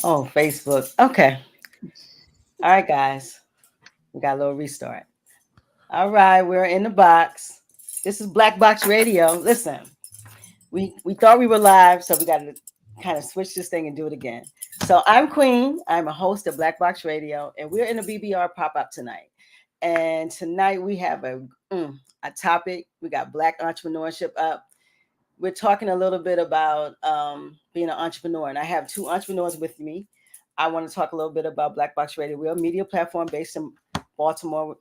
Oh, Facebook. Okay. All right, guys. We got a little restart. All right, we're in the box. This is Black Box Radio. Listen, we thought we were live, so we got to kind of switch this thing and do it again. So I'm Queen. I'm a host of Black Box Radio, and we're in a bbR pop up tonight. And tonight we have a topic. We got Black entrepreneurship up. We're talking a little bit about being an entrepreneur, and I have two entrepreneurs with me. I want to talk a little bit about Black Box Radio. We're a media platform based in Baltimore.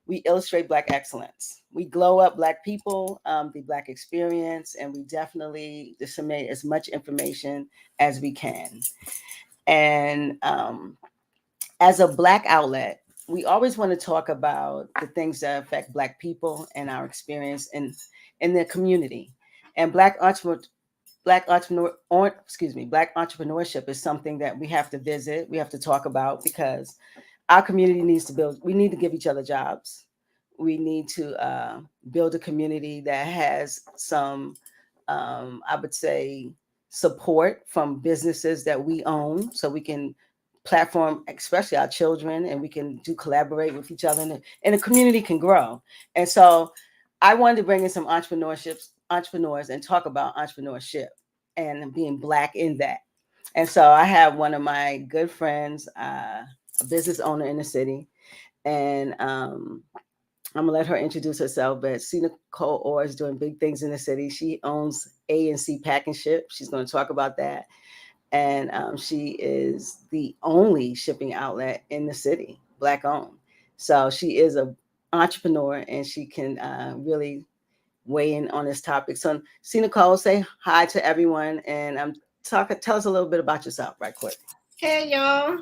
We illustrate Black excellence. We glow up Black people, the Black experience, and we definitely disseminate as much information as we can. And as a Black outlet, we always want to talk about the things that affect Black people and our experience in the community. And Black entrepreneurship is something that we have to visit, we have to talk about, because our community needs to build. We need to give each other jobs. We need to build a community that has some, I would say, support from businesses that we own, so we can platform, especially our children, and we can do collaborate with each other, and the community can grow. And so I wanted to bring in some entrepreneurs and talk about entrepreneurship and being Black in that. And so I have one of my good friends, a business owner in the city, and I'm gonna let her introduce herself. But C. Nicole Orr is doing big things in the city. She owns A&C Pack and Ship. She's going to talk about that, and she is the only shipping outlet in the city, Black owned. So she is a entrepreneur, and she can really weigh in on this topic. So, C. Nicole, say hi to everyone, and tell us a little bit about yourself, right quick. Hey y'all.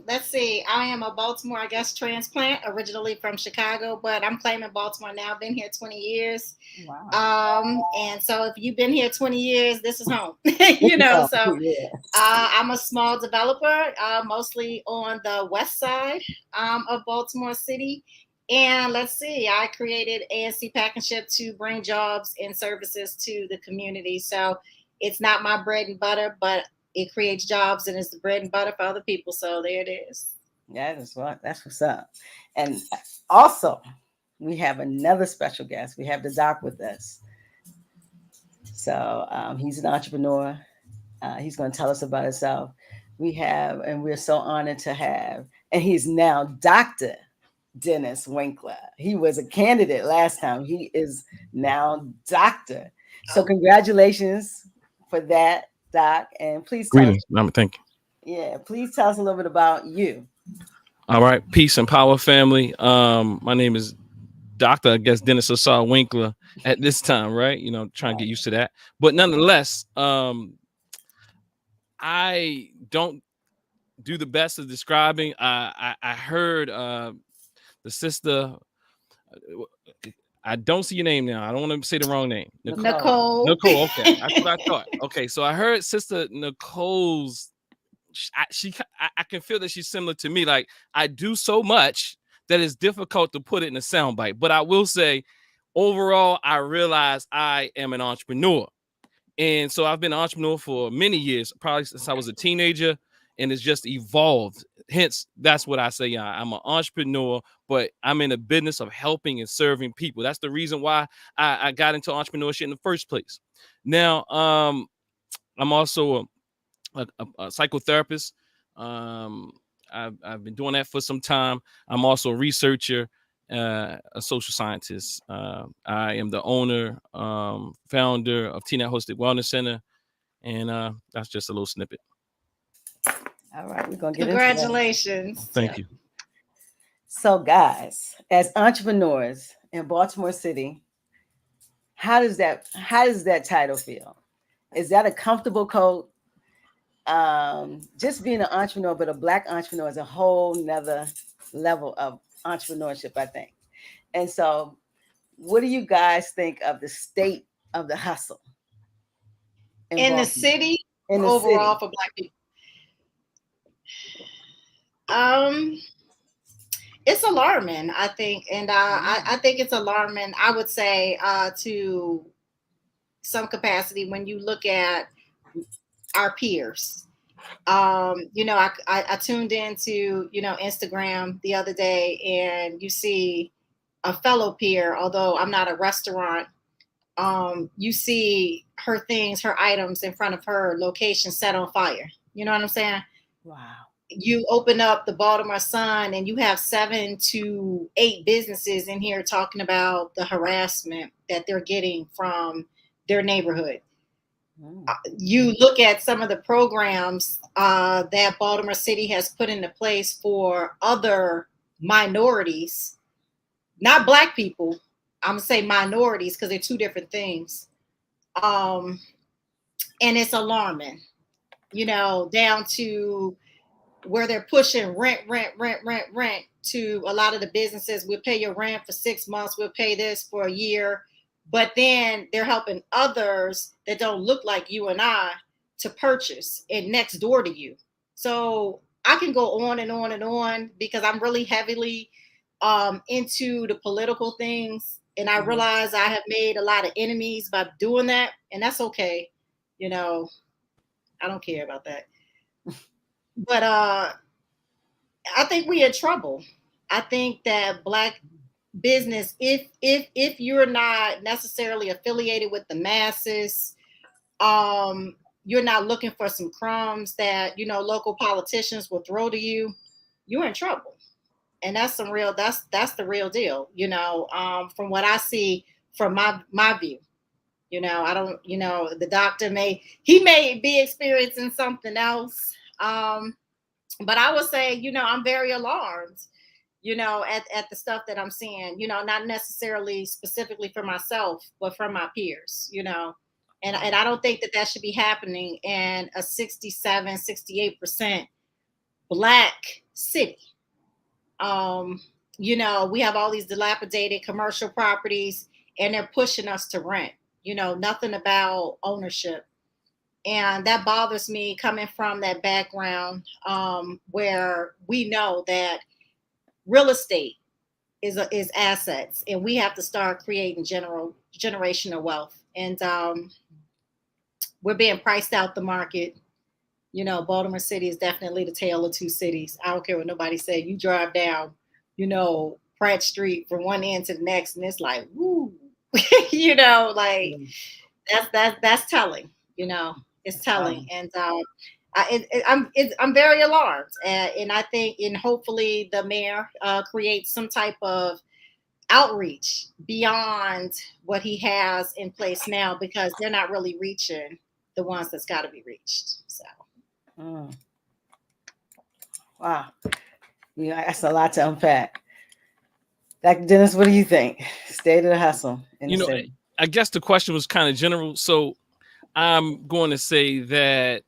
Let's see. I am a Baltimore, transplant, originally from Chicago, but I'm claiming Baltimore now. Been here 20 years. Wow. And so if you've been here 20 years, this is home. So Yeah. I'm a small developer, mostly on the west side of Baltimore City. And let's see, I created ANC Pack and Ship to bring jobs and services to the community. So it's not my bread and butter, but it creates jobs and it's the bread and butter for other people. So there it is. That's what's up. And also, we have another special guest. We have the doc with us. So he's an entrepreneur. He's going to tell us about himself. And we're so honored to have, and he's now Dr. Dennis Winkler. He was a candidate last time. He is now doctor. So congratulations for that, Doc. And please tell us. Thank you. Yeah, please tell us a little bit about you. All right, peace and power, family. My name is Dr. I guess Dennis Asar Winkler at this time, right? Trying to get used to that. But nonetheless, I don't do the best of describing. I heard the sister. I don't see your name now. I don't want to say the wrong name. Nicole. Okay, that's what I thought. Okay, so I heard Sister Nicole's. I can feel that she's similar to me. Like, I do so much that it's difficult to put it in a soundbite. But I will say, overall, I realize I am an entrepreneur. And so I've been an entrepreneur for many years, probably since I was a teenager, and it's just evolved. Hence, that's what I say. I'm an entrepreneur, but I'm in the business of helping and serving people. That's the reason why I got into entrepreneurship in the first place. Now, I'm also a psychotherapist. I've been doing that for some time. I'm also a researcher, a social scientist. I am the owner, founder of TNet Hosted Wellness Center, and that's just a little snippet. All right, we're gonna get congratulations. Thank you. So, guys, as entrepreneurs in Baltimore City, how does that title feel? Is that a comfortable coat? Just being an entrepreneur, but a Black entrepreneur is a whole nother level of entrepreneurship, I think. And so, what do you guys think of the state of the hustle in the city, overall for Black people? It's alarming, I think, and I think it's alarming. I would say to some capacity when you look at our peers You know, I tuned into, you know, Instagram the other day, and you see a fellow peer, although I'm not a restaurant, you see her things, her items in front of her location set on fire. You know what I'm saying? Wow. You open up the Baltimore Sun and you have 7 to 8 businesses in here talking about the harassment that they're getting from their neighborhood. You look at some of the programs that Baltimore City has put into place for other minorities, not Black people. I'm gonna say minorities because they're two different things. And it's alarming, you know, down to where they're pushing rent to a lot of the businesses. We'll pay your rent for 6 months. We'll pay this for a year. But then they're helping others that don't look like you and I to purchase and next door to you. So I can go on and on and on because I'm really heavily into the political things. And I realize I have made a lot of enemies by doing that. And that's okay. You know, I don't care about that. But I think we're in trouble. I think that Black business, if you're not necessarily affiliated with the masses, you're not looking for some crumbs that, you know, local politicians will throw to you, you're in trouble. And that's the real deal, you know, from what I see from my view. You know, I don't, you know, the doctor may be experiencing something else. But I would say, you know, I'm very alarmed, you know, at the stuff that I'm seeing, you know, not necessarily specifically for myself, but from my peers, you know, and I don't think that should be happening in a 68% Black city. You know, we have all these dilapidated commercial properties and they're pushing us to rent, you know, nothing about ownership. And that bothers me coming from that background where we know that real estate is assets, and we have to start creating generational wealth. And we're being priced out the market. You know, Baltimore City is definitely the tale of two cities. I don't care what nobody say. You drive down, you know, Pratt Street from one end to the next, and it's like, woo, you know, like that's telling. You know, it's telling, and I'm very alarmed, and I think, and hopefully the mayor creates some type of outreach beyond what he has in place now, because they're not really reaching the ones that's got to be reached. So, wow, yeah, that's a lot to unpack. Dr. Dennis, what do you think? State of the hustle in the city. I guess the question was kind of general, so I'm going to say that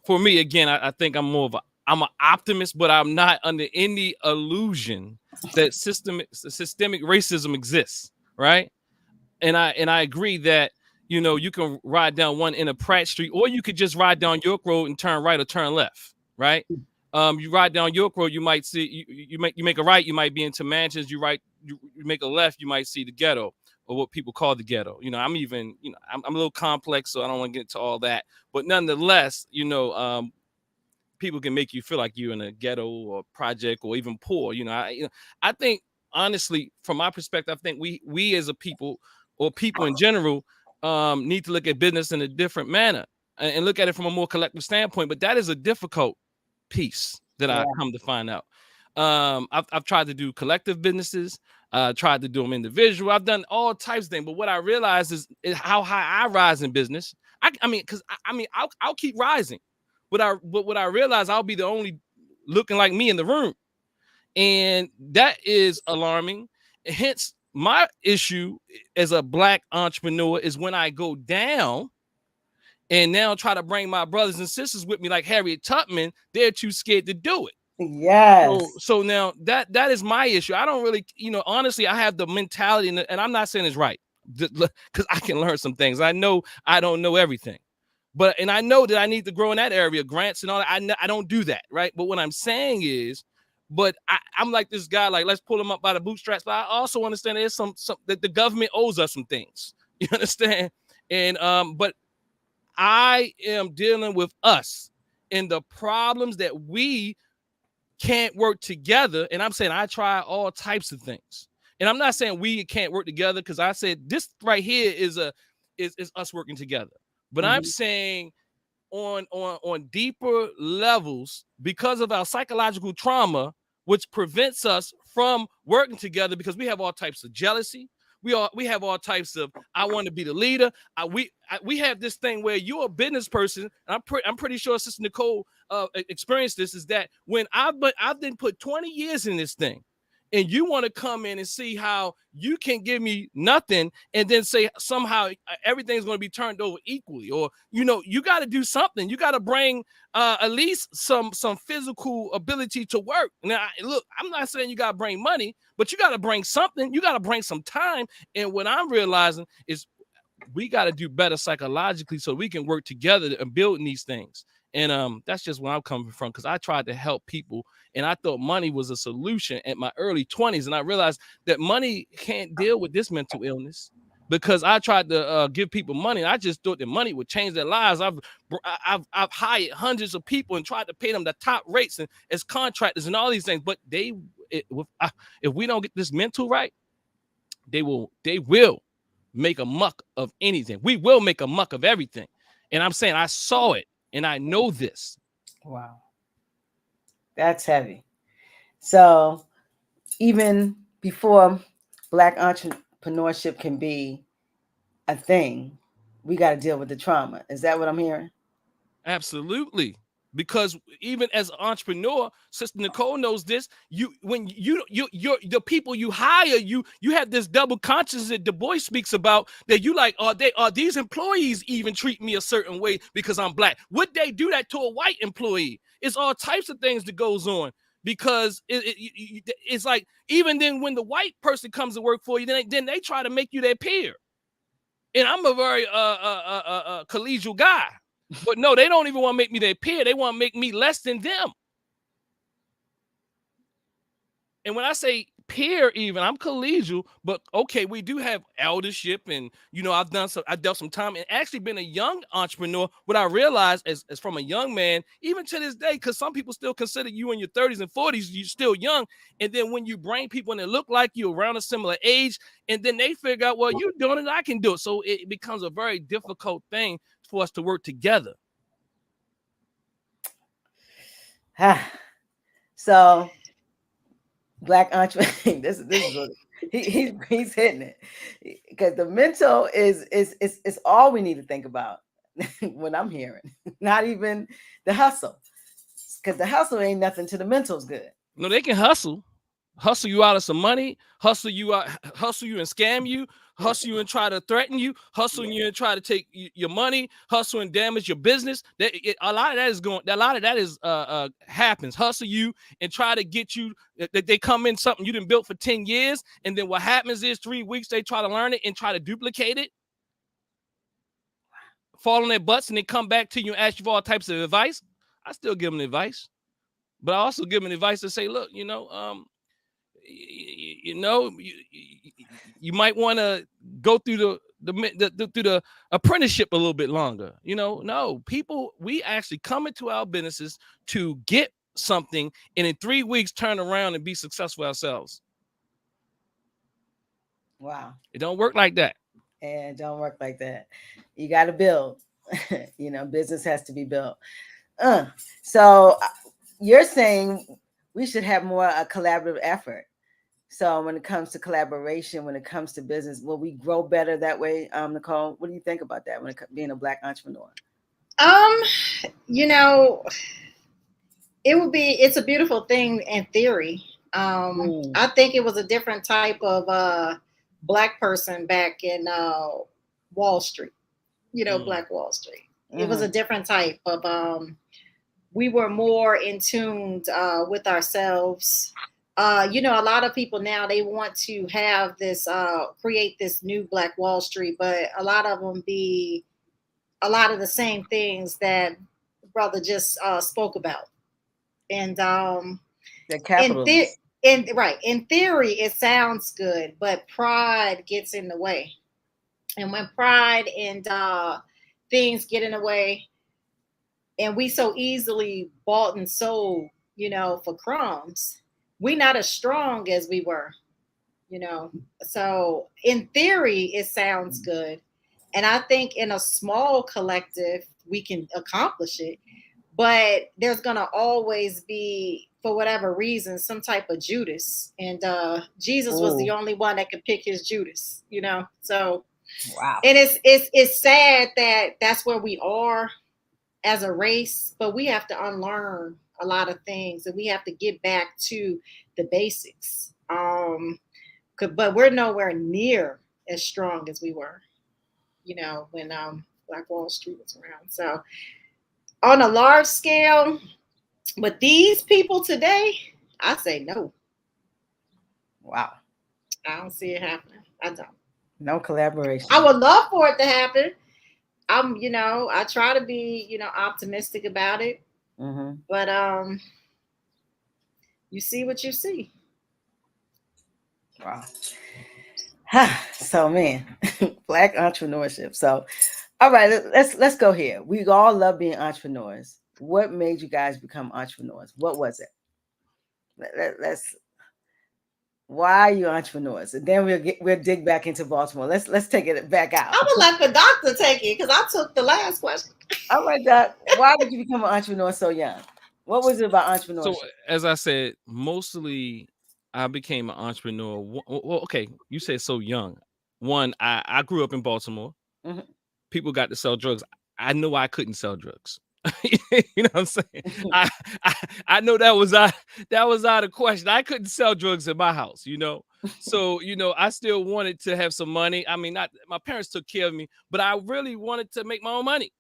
for me, again, I think I'm an optimist, but I'm not under any illusion that systemic racism exists, right? And I agree that, you know, you can ride down one end of Pratt Street, or you could just ride down York Road and turn right or turn left, right? You ride down York Road, you might see you make a right, you might be into mansions. You make a left, you might see the ghetto, or what people call the ghetto. You know, I'm a little complex, so I don't want to get into all that. But nonetheless, you know, people can make you feel like you're in a ghetto or project or even poor. You know, I think honestly, from my perspective, I think we as a people, or people in general, need to look at business in a different manner and look at it from a more collective standpoint. But that is a difficult piece that I come to find out. I've tried to do collective businesses, tried to do them individual. I've done all types of things, but what I realized is how high I rise in business. I'll keep rising, but what I realize, I'll be the only looking like me in the room, and that is alarming. Hence, my issue as a Black entrepreneur is when I go down and now try to bring my brothers and sisters with me, like Harriet Tubman, they're too scared to do it. Yes. So now that is my issue. I don't really, you know, honestly, I have the mentality, and I'm not saying it's right, because I can learn some things. I know I don't know everything, and I know that I need to grow in that area, grants and all that. I don't do that, right? But what I'm saying is, but I'm like this guy, like, let's pull him up by the bootstraps. But I also understand there's some that the government owes us some things. You understand? And but I am dealing with us, and the problems that we can't work together. And I'm saying I try all types of things. And I'm not saying we can't work together, because I said this right here is us working together. But I'm saying on deeper levels, because of our psychological trauma, which prevents us from working together, because we have all types of jealousy. We have all types of, I want to be the leader. We have this thing where you're a business person, and I'm pretty sure Sister Nicole experienced this, is that when I've been put 20 years in this thing, and you want to come in and see how you can give me nothing and then say somehow everything's going to be turned over equally, or, you got to do something. You got to bring at least some physical ability to work. Now, look, I'm not saying you got to bring money, but you got to bring something. You got to bring some time. And what I'm realizing is we got to do better psychologically so we can work together and build these things. And that's just where I'm coming from, because I tried to help people, and I thought money was a solution at my early 20s. And I realized that money can't deal with this mental illness, because I tried to give people money. And I just thought that money would change their lives. I've hired hundreds of people and tried to pay them the top rates and as contractors and all these things. But if we don't get this mental right, they will make a muck of anything. We will make a muck of everything. And I'm saying I saw it. And I know this. Wow. That's heavy. So even before Black entrepreneurship can be a thing, we got to deal with the trauma. Is that what I'm hearing? Absolutely. Because even as an entrepreneur, Sister Nicole knows this. When the people you hire, you have this double conscience that Du Bois speaks about, that you like, are these employees even treat me a certain way because I'm Black? Would they do that to a white employee? It's all types of things that goes on, because it's like, even then when the white person comes to work for you, then they try to make you their peer. And I'm a very collegial guy. But no, they don't even want to make me their peer. They want to make me less than them. And when I say peer, even, I'm collegial, but okay, we do have eldership, and I dealt some time and actually been a young entrepreneur. What I realized as from a young man, even to this day, because some people still consider you in your 30s and 40s, you're still young. And then when you bring people and they look like you around a similar age, and then they figure out, well, you're doing it, I can do it. So it becomes a very difficult thing for us to work together. So Black entrepreneur, this is what he's hitting it, because the mental is all we need to think about. What I'm hearing, not even the hustle, because the hustle ain't nothing to the mental's good. No, they can hustle you out of some money, hustle you and scam you, hustle you and try to threaten you, hustle you and try to take your money, hustle and damage your business. A lot of that happens. Hustle you and try to get you that they come in something you done built for 10 years, and then what happens is 3 weeks they try to learn it and try to duplicate it, fall on their butts, and they come back to you and ask you for all types of advice. I still give them advice, but I also give them advice to say, look, you might want to go through the apprenticeship a little bit longer. No, people, we actually come into our businesses to get something, and in 3 weeks turn around and be successful ourselves. Wow. It don't work like that. And it don't work like that. You got to build. Business has to be built. So you're saying we should have more a collaborative effort. So when it comes to collaboration, when it comes to business, will we grow better that way? Nicole, what do you think about that when being a Black entrepreneur? It's a beautiful thing in theory. I think it was a different type of Black person back in Wall Street, Black Wall Street. It was a different type of, we were more in tune with ourselves. A lot of people now, they want to have this, create this new Black Wall Street, but a lot of them be a lot of the same things that brother just spoke about. And in theory, it sounds good, but pride gets in the way. And when pride and things get in the way, and we so easily bought and sold, for crumbs. We're not as strong as we were, So in theory, it sounds good. And I think in a small collective, we can accomplish it. But there's going to always be, for whatever reason, some type of Judas. And Jesus was the only one that could pick his Judas, So, wow. And it's sad that that's where we are as a race, but we have to unlearn a lot of things, and we have to get back to the basics. But we're nowhere near as strong as we were, when Black Wall Street was around. So on a large scale, with these people today, I say no. Wow. I don't see it happening. I don't. No collaboration. I would love for it to happen. I try to be, optimistic about it. Mm-hmm. But you see what you see. Wow. So man, Black entrepreneurship. So, all right, let's go here. We all love being entrepreneurs. What made you guys become entrepreneurs? What was it? Let's. Why are you entrepreneurs? And then we'll dig back into Baltimore. Let's take it back out. I'm gonna let the doctor take it because I took the last question. All right, Doc. Why did you become an entrepreneur so young? What was it about entrepreneurship? So as I said, mostly I became an entrepreneur. Well, okay, you said so young. One, I grew up in Baltimore. Mm-hmm. People got to sell drugs. I knew I couldn't sell drugs. You know what I'm saying? I know that was out of question. I couldn't sell drugs in my house, So, I still wanted to have some money. I mean, not my parents took care of me, but I really wanted to make my own money.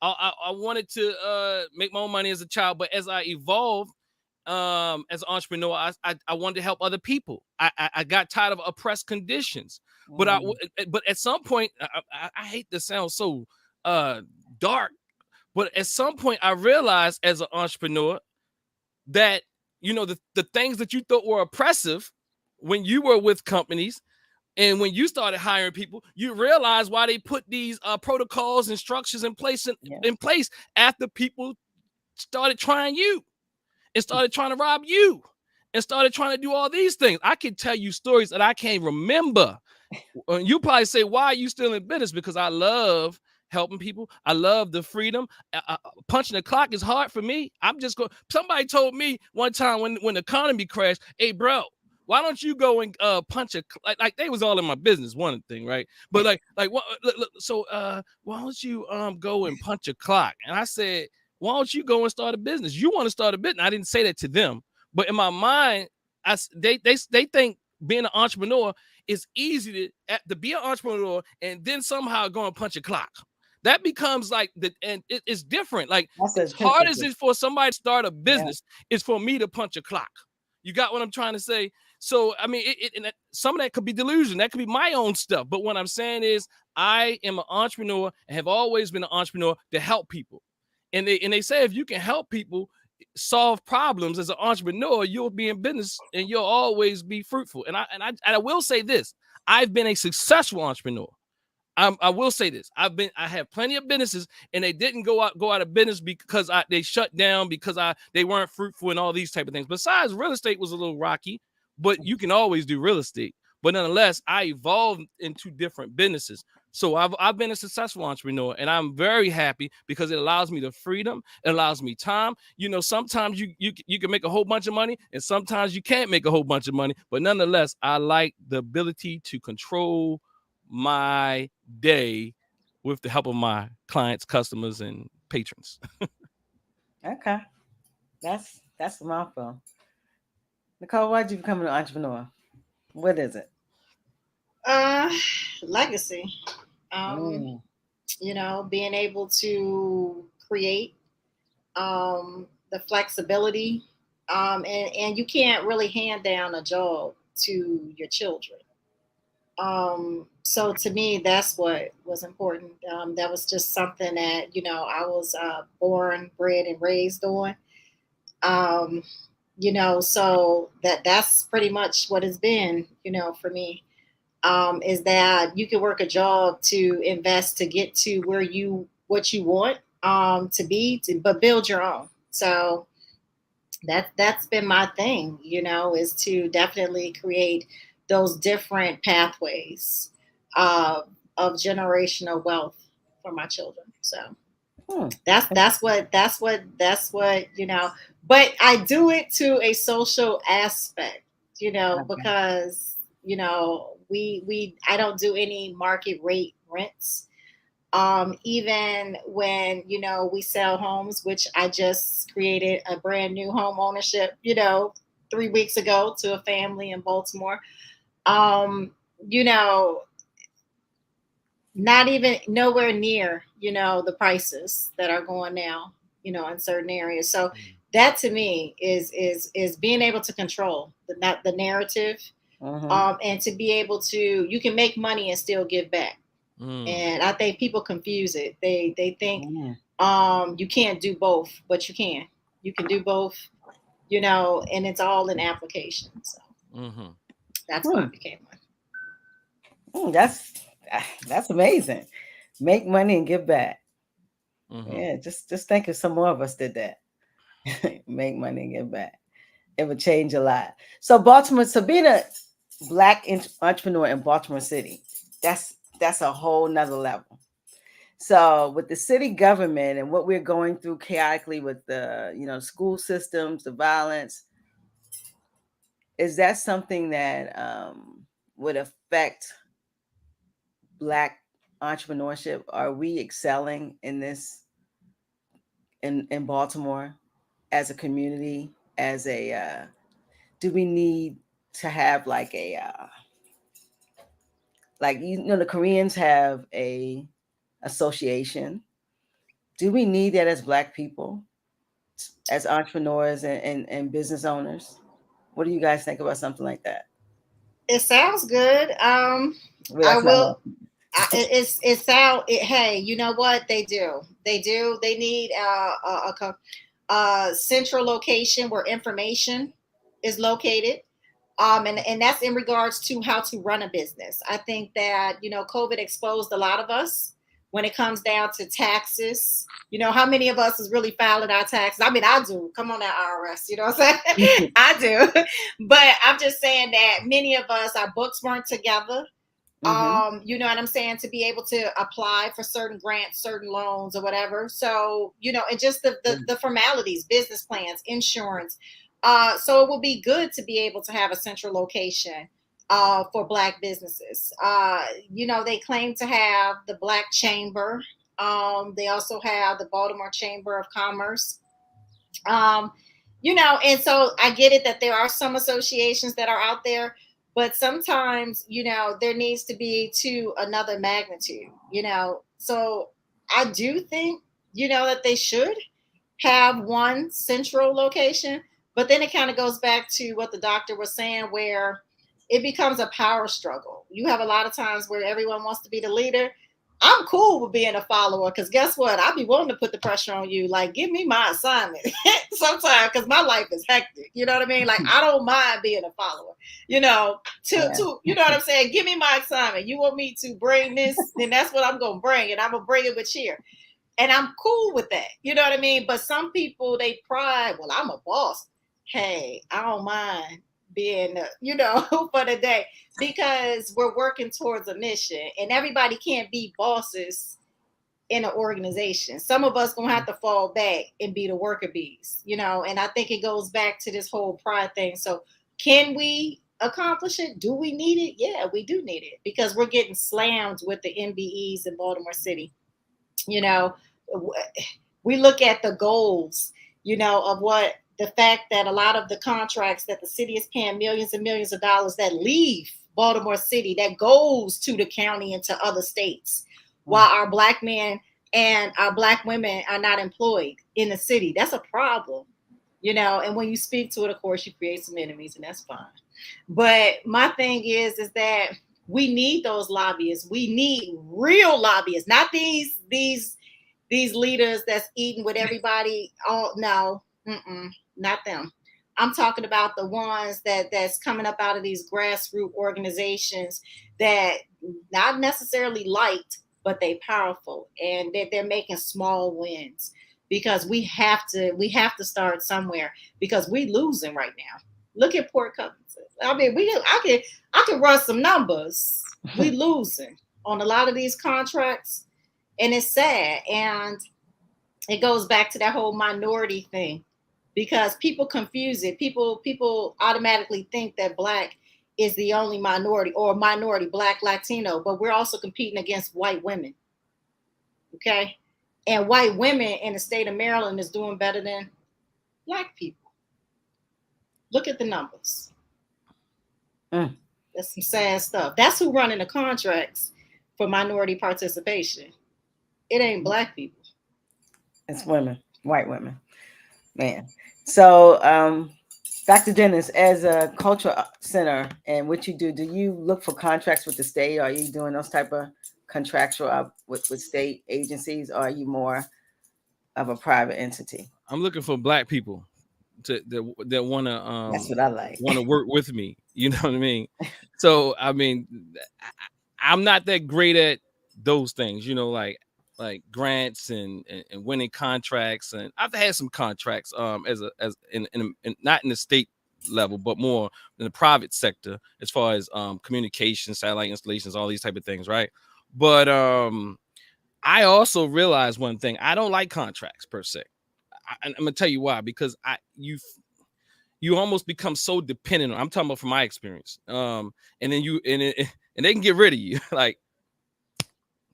I wanted to make my own money as a child, but as I evolved as an entrepreneur, I wanted to help other people. I got tired of oppressed conditions, but at some point, I hate to sound so dark, but at some point I realized as an entrepreneur that the things that you thought were oppressive when you were with companies. And when you started hiring people, you realize why they put these protocols and structures in place after people started trying you and started trying to rob you and started trying to do all these things. I can tell you stories that I can't remember. You probably say, why are you still in business? Because I love helping people. I love the freedom. Punching the clock is hard for me. Somebody told me one time when the economy crashed, hey, bro, why don't you go and punch like they was all in my business, one thing, right? But why don't you go and punch a clock? And I said, why don't you go and start a business? You want to start a business? I didn't say that to them, but in my mind, they think being an entrepreneur is easy to be an entrepreneur and then somehow go and punch a clock. That becomes like it's different. Like as hard as it is for somebody to start a business, it's for me to punch a clock. You got what I'm trying to say? So, I mean, some of that could be delusion. That could be my own stuff. But what I'm saying is I am an entrepreneur and have always been an entrepreneur to help people. And they say if you can help people solve problems as an entrepreneur, you'll be in business and you'll always be fruitful. And I will say this. I've been a successful entrepreneur. I will say this. I have plenty of businesses and they didn't go out of business because they shut down because they weren't fruitful and all these type of things. Besides, real estate was a little rocky, but you can always do real estate. But nonetheless, I evolved into different businesses. So I've been a successful entrepreneur and I'm very happy because it allows me the freedom. It allows me time. Sometimes you can make a whole bunch of money and sometimes you can't make a whole bunch of money. But nonetheless, I like the ability to control my day with the help of my clients, customers, and patrons. Okay. That's the mouthful. Nicole, why did you become an entrepreneur? What is it? Legacy. Being able to create, the flexibility, and you can't really hand down a job to your children. So to me, that's what was important. That was just something that, I was born, bred, and raised on. So that's pretty much what it's been, for me, is that you can work a job to invest to get to what you want. but build your own. So that's been my thing, is to definitely create those different pathways uh, of generational wealth for my children. So Hmm. that's what. But I do it to a social aspect, Okay. because we I don't do any market rate rents. Even when we sell homes, which I just created a brand new home ownership 3 weeks ago to a family in Baltimore. um you know Not even nowhere near the prices that are going now in certain areas. So that to me is being able to control the narrative, Mm-hmm. and to be able to, you can make money and still give back. And I think people confuse it. They think you can't do both, but you can do both, and it's all in application. So that's why I Hmm. became one. Hmm, that's amazing. Make money and give back. Yeah, just think if some more of us did that. Make money and give back. It would change a lot. So Baltimore, so being a entrepreneur in Baltimore City, that's a whole nother level. So with the city government and what we're going through chaotically with the school systems, the violence, is that something that would affect Black entrepreneurship? Are we excelling in this in Baltimore as a community? As a do we need to have like a like the Koreans have a association? Do we need that as Black people, as entrepreneurs and business owners? What do you guys think about something like that? It sounds good. Well, I that's not will. It sound it. Hey, you know what they do? They need a central location where information is located. And that's in regards to how to run a business. I think that COVID exposed a lot of us when it comes down to taxes. How many of us is really filing our taxes? I mean, I do. Come on, that IRS. You know what I'm saying? I do. But I'm just saying that many of us, our books weren't together. Mm-hmm. You know what I'm saying, to be able to apply for certain grants, certain loans or whatever. So and just the formalities, business plans, insurance. So it will be good to be able to have a central location for Black businesses. They claim to have the Black Chamber. They also have the Baltimore Chamber of Commerce. And so I get it that there are some associations that are out there, but sometimes, there needs to be to another magnitude. So I do think, that they should have one central location, but then it kind of goes back to what the doctor was saying, where it becomes a power struggle. You have a lot of times where everyone wants to be the leader. I'm cool with being a follower, because guess what? I'd be willing to put the pressure on you. Like, give me my assignment sometimes, because my life is hectic. You know what I mean? Like, I don't mind being a follower. To you know what I'm saying? Give me my assignment. You want me to bring this, then that's what I'm gonna bring, and I'm gonna bring it with cheer. And I'm cool with that. You know what I mean? But some people, they pride, well, I'm a boss. Hey, I don't mind being, for the day, because we're working towards a mission, and everybody can't be bosses in an organization. Some of us gonna have to fall back and be the worker bees, and I think it goes back to this whole pride thing. So can we accomplish it? Do we need it? Yeah, we do need it, because we're getting slammed with the MBEs in Baltimore City. you know we look at the goals, of what the fact that a lot of the contracts that the city is paying millions and millions of dollars that leave Baltimore City, that goes to the county and to other states, while our Black men and our Black women are not employed in the city. That's a problem. And when you speak to it, of course, you create some enemies, and that's fine. But my thing is that we need those lobbyists. We need real lobbyists, not these leaders that's eating with everybody. Oh no, not them. I'm talking about the ones that's coming up out of these grassroots organizations that not necessarily liked, but they powerful, and they're making small wins, because we have to start somewhere, because we losing right now. Look at Port Covington. I mean, I can run some numbers. We losing on a lot of these contracts, and it's sad. And it goes back to that whole minority thing, because people confuse it. People automatically think that Black is the only minority, or minority, Black, Latino, but we're also competing against white women. Okay. And white women in the state of Maryland is doing better than Black people. Look at the numbers. That's some sad stuff. That's who running the contracts for minority participation. It ain't Black people. It's women, white women, man. So, Dr. Dennis, as a cultural center and what you do you look for contracts with the state? Are you doing those type of contractual with state agencies, or are you more of a private entity? I'm looking for Black people that want to that's what I like. Want to work with me. You know what I mean? So I mean, I'm not that great at those things. You know, like grants and winning contracts, and I've had some contracts as in not in the state level, but more in the private sector, as far as communication, satellite installations, all these type of things, right? But I also realized one thing: I don't like contracts per se. I'm gonna tell you why, because you almost become so dependent on. I'm talking about from my experience, and then and they can get rid of you like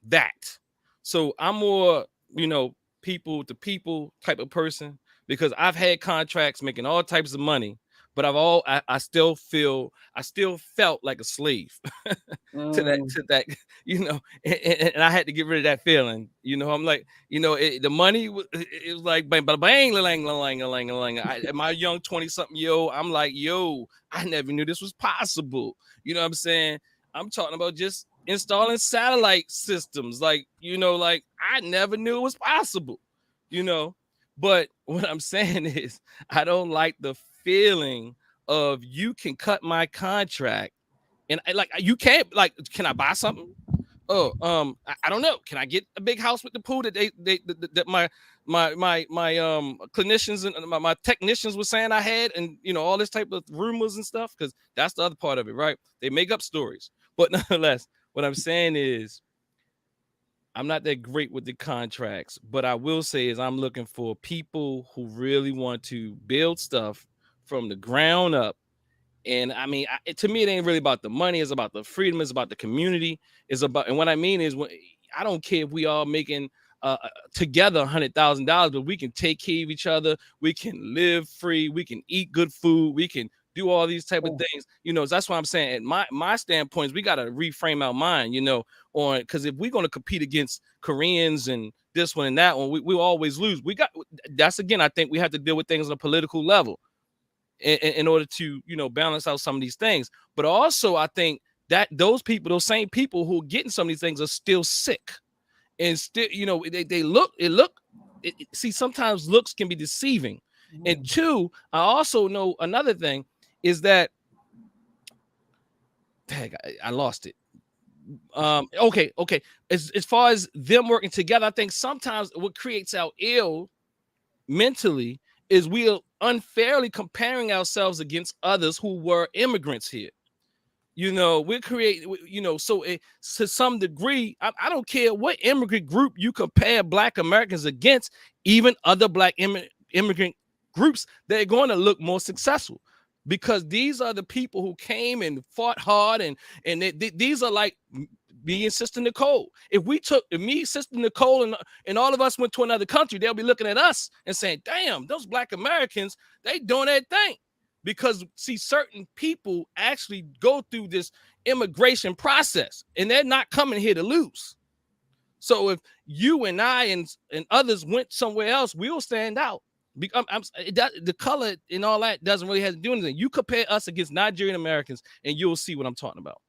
that. So I'm more, people to people type of person, because I've had contracts making all types of money, but I still felt like a slave to that, and I had to get rid of that feeling. I'm like, the money it was like bang, bang, bang, lang, lang, lang, lang. At my young 20-something year old, I'm like, yo, I never knew this was possible. You know what I'm saying? I'm talking about just installing satellite systems, like I never knew it was possible, but what I'm saying is I don't like the feeling of you can cut my contract and you can't, like, can I buy something? I don't know, can I get a big house with the pool that my clinicians and my technicians were saying I had, and all this type of rumors and stuff, because that's the other part of it, right? They make up stories, but nonetheless, what I'm saying is I'm not that great with the contracts, but I will say is I'm looking for people who really want to build stuff from the ground up. And I mean, to me, it ain't really about the money. It's about the freedom. It's about the community. And what I mean is, I don't care if we all making together $100,000, but we can take care of each other. We can live free. We can eat good food. We can do all these type of things. That's why I'm saying, at my standpoint is we got to reframe our mind, because if we're going to compete against Koreans and this one and that one, we always lose. That's, again, I think we have to deal with things on a political level in order to, balance out some of these things. But also, I think that those same people who are getting some of these things are still sick, and still, see, sometimes looks can be deceiving. And two, I also know another thing is that, dang, I lost it. Okay. As far as them working together, I think sometimes what creates our ill mentally is we are unfairly comparing ourselves against others who were immigrants here. We create, so to some degree, I don't care what immigrant group you compare Black Americans against, even other Black immigrant groups, they're going to look more successful, because these are the people who came and fought hard, and these are like me and Sister Nicole. If me, Sister Nicole, and all of us went to another country, they'll be looking at us and saying, damn, those Black Americans, they doing their thing. Because, see, certain people actually go through this immigration process, and they're not coming here to lose. So if you and I and others went somewhere else, we'll stand out. The color and all that doesn't really have to do anything. You compare us against Nigerian Americans, and you'll see what I'm talking about.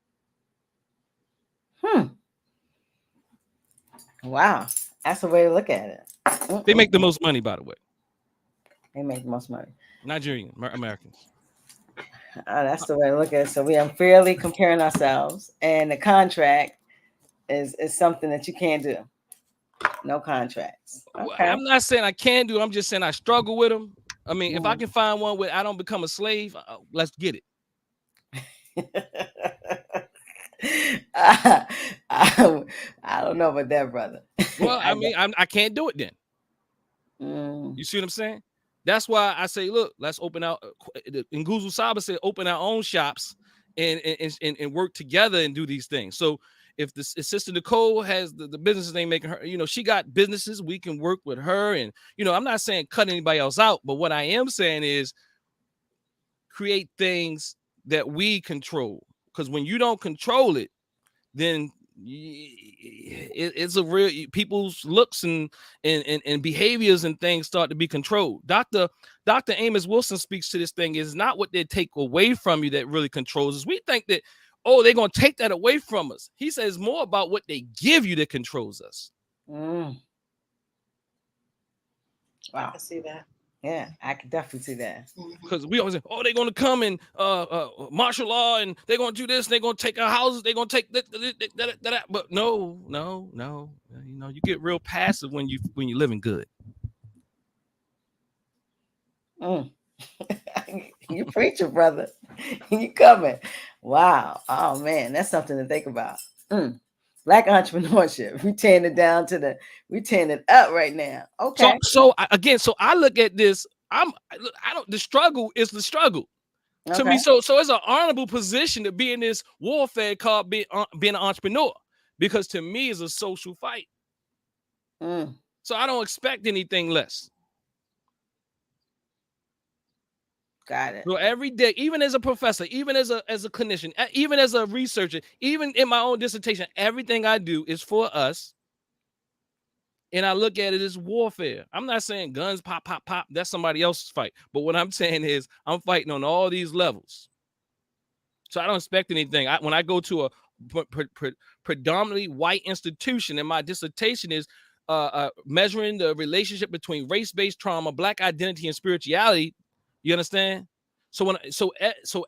Wow, that's the way to look at it. They make the most money, by the way. They make the most money. Nigerian Americans. That's the way to look at it. So we are fairly comparing ourselves, and the contract is something that you can't do. No contracts. Okay. I'm not saying I can do it. I'm just saying I struggle with them. I mean, if I Mm. can find one where I don't become a slave, let's get it. I don't know about that, brother. Well, I mean, I can't do it then. Mm. You see what I'm saying? That's why I say, look, let's open out. And Nguzu Saba said, open our own shops and work together and do these things. So if Sister Nicole has the businesses they making her, she got businesses, we can work with her. And, I'm not saying cut anybody else out, but what I am saying is create things that we control. Because when you don't control it, then it's a real people's looks and behaviors and things start to be controlled. Dr. Amos Wilson speaks to this thing. Is not what they take away from you that really controls us. We think that, they're going to take that away from us. He says more about what they give you that controls us. Mm. Wow. I can see that. Yeah, I can definitely see that. Because we always say, they're going to come and martial law, and they're going to do this, and they're going to take our houses, they're going to take that. But no. You get real passive when you're living good. Mm. You preaching, brother. You coming. Wow. Oh man, that's something to think about. Black entrepreneurship. We tearing it up right now. Okay. So I look at this. The struggle is the struggle. Okay. To me, so it's an honorable position to be in this warfare called being an entrepreneur, because to me it's a social fight. So I don't expect anything less. Got it. So every day, even as a professor, even as a clinician, even as a researcher, even in my own dissertation, everything I do is for us. And I look at it as warfare. I'm not saying guns pop, pop, pop. That's somebody else's fight. But what I'm saying is I'm fighting on all these levels. So I don't expect anything. When I go to a predominantly white institution, and my dissertation is measuring the relationship between race-based trauma, Black identity, and spirituality. You understand? So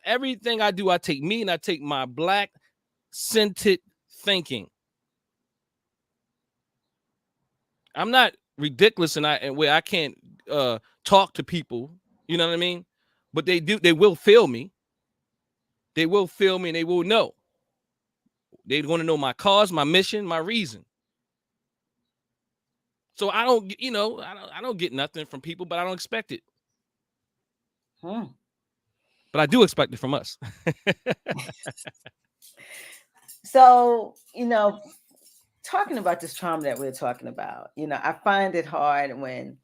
everything I do, I take me and I take my Black-centered thinking. I'm not ridiculous and where I can't talk to people. You know what I mean? But they will feel me. They will feel me, and they will know. They're going to know my cause, my mission, my reason. So I don't get nothing from people, but I don't expect it. But I do expect it from us. So, talking about this trauma that we're talking about, I find it hard when,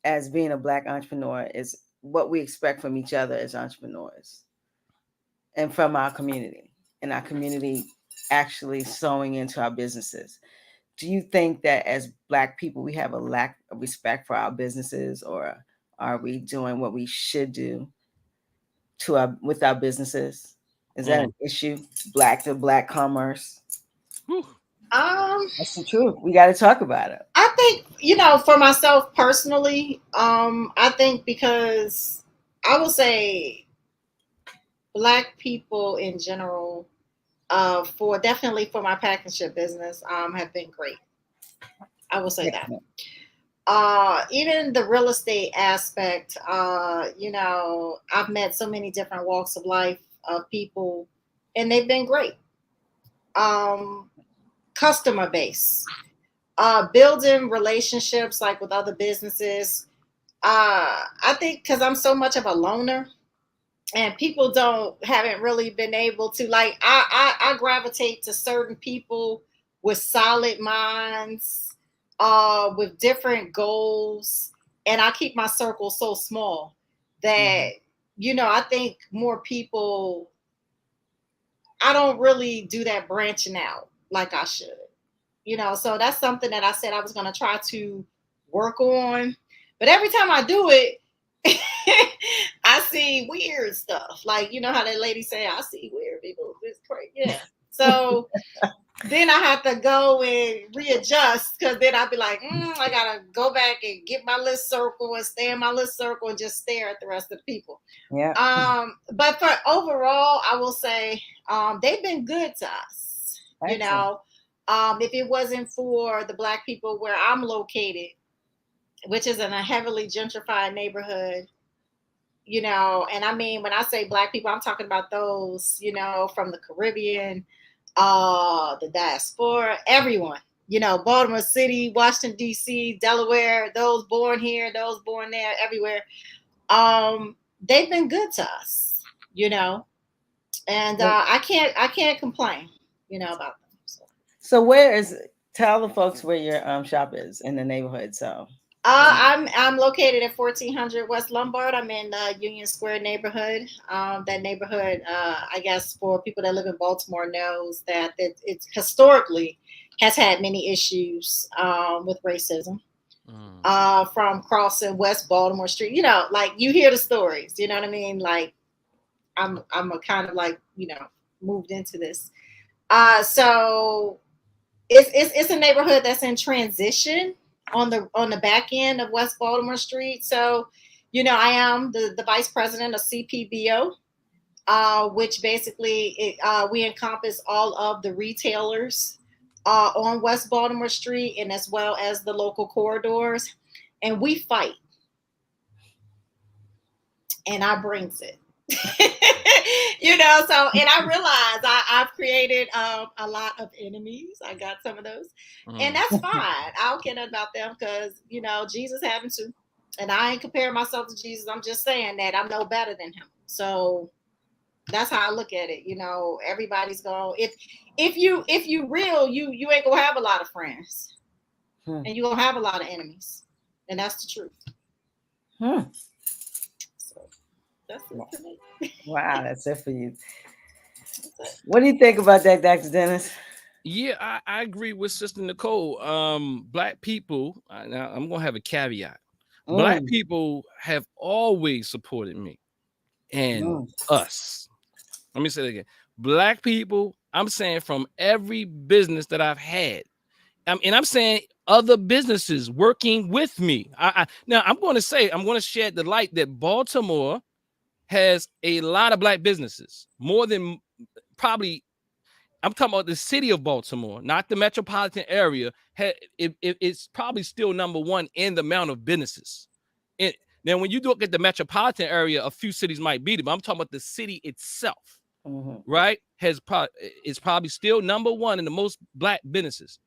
as being a Black entrepreneur, is what we expect from each other as entrepreneurs and from our community, and our community actually sewing into our businesses. Do you think that as Black people, we have a lack of respect for our businesses, or are we doing what we should do with our businesses? Is that an issue? Black to Black commerce? That's the truth. We got to talk about it. I think, for myself personally, I think because I will say Black people in general, definitely for my packaging business, have been great. I will say that. Even the real estate aspect, I've met so many different walks of life of people, and they've been great. Customer base, building relationships like with other businesses. I think because I'm so much of a loner, and people haven't really been able to, like, I gravitate to certain people with solid minds, with different goals, and I keep my circle so small that I think more people, I don't really do that branching out like I should, so that's something that I said I was going to try to work on. But every time I do it, I see weird stuff. Like, how that lady say, I see weird people. It's crazy. Yeah. So then I have to go and readjust, because then I'll be like, I got to go back and get my little circle and stay in my little circle and just stare at the rest of the people. Yeah. But for overall, I will say they've been good to us. Excellent. If it wasn't for the Black people where I'm located, which is in a heavily gentrified neighborhood, and I mean, when I say Black people, I'm talking about those, from the Caribbean, the diaspora, everyone, Baltimore City, Washington, D.C., Delaware, those born here, those born there, everywhere. They've been good to us, and I can't complain, about them. So tell the folks where your shop is in the neighborhood. So I'm located at 1400 West Lombard. I'm in Union Square neighborhood. That neighborhood, I guess, for people that live in Baltimore, knows that it's historically has had many issues with racism. From crossing West Baltimore Street, like you hear the stories. You know what I mean? Like I'm a kind of like moved into this. So it's a neighborhood that's in transition on the back end of West Baltimore Street. So, I am the vice president of CPBO, which basically we encompass all of the retailers on West Baltimore Street, and as well as the local corridors, and we fight, and I brings it. So, and I realize I've created a lot of enemies. I got some of those, and that's fine. I don't care about them because Jesus happened to, and I ain't comparing myself to Jesus. I'm just saying that I'm no better than him. So that's how I look at it. Everybody's going. If you real, you ain't gonna have a lot of friends, and you gonna have a lot of enemies, and that's the truth. That's it for me. Wow, that's it for you. What do you think about that, Dr. Dennis? Yeah, I agree with Sister Nicole. Black people, now I'm gonna have a caveat. Black people have always supported me and us. Let me say that again. Black people, I'm saying from every business that I've had, and I'm saying other businesses working with me. Now I'm going to shed the light that Baltimore has a lot of Black businesses, more than probably. I'm talking about the city of Baltimore, not the metropolitan area. It's probably still number one in the amount of businesses. Now, when you look at the metropolitan area, a few cities might beat it, but I'm talking about the city itself, right? It's probably still number one in the most Black businesses.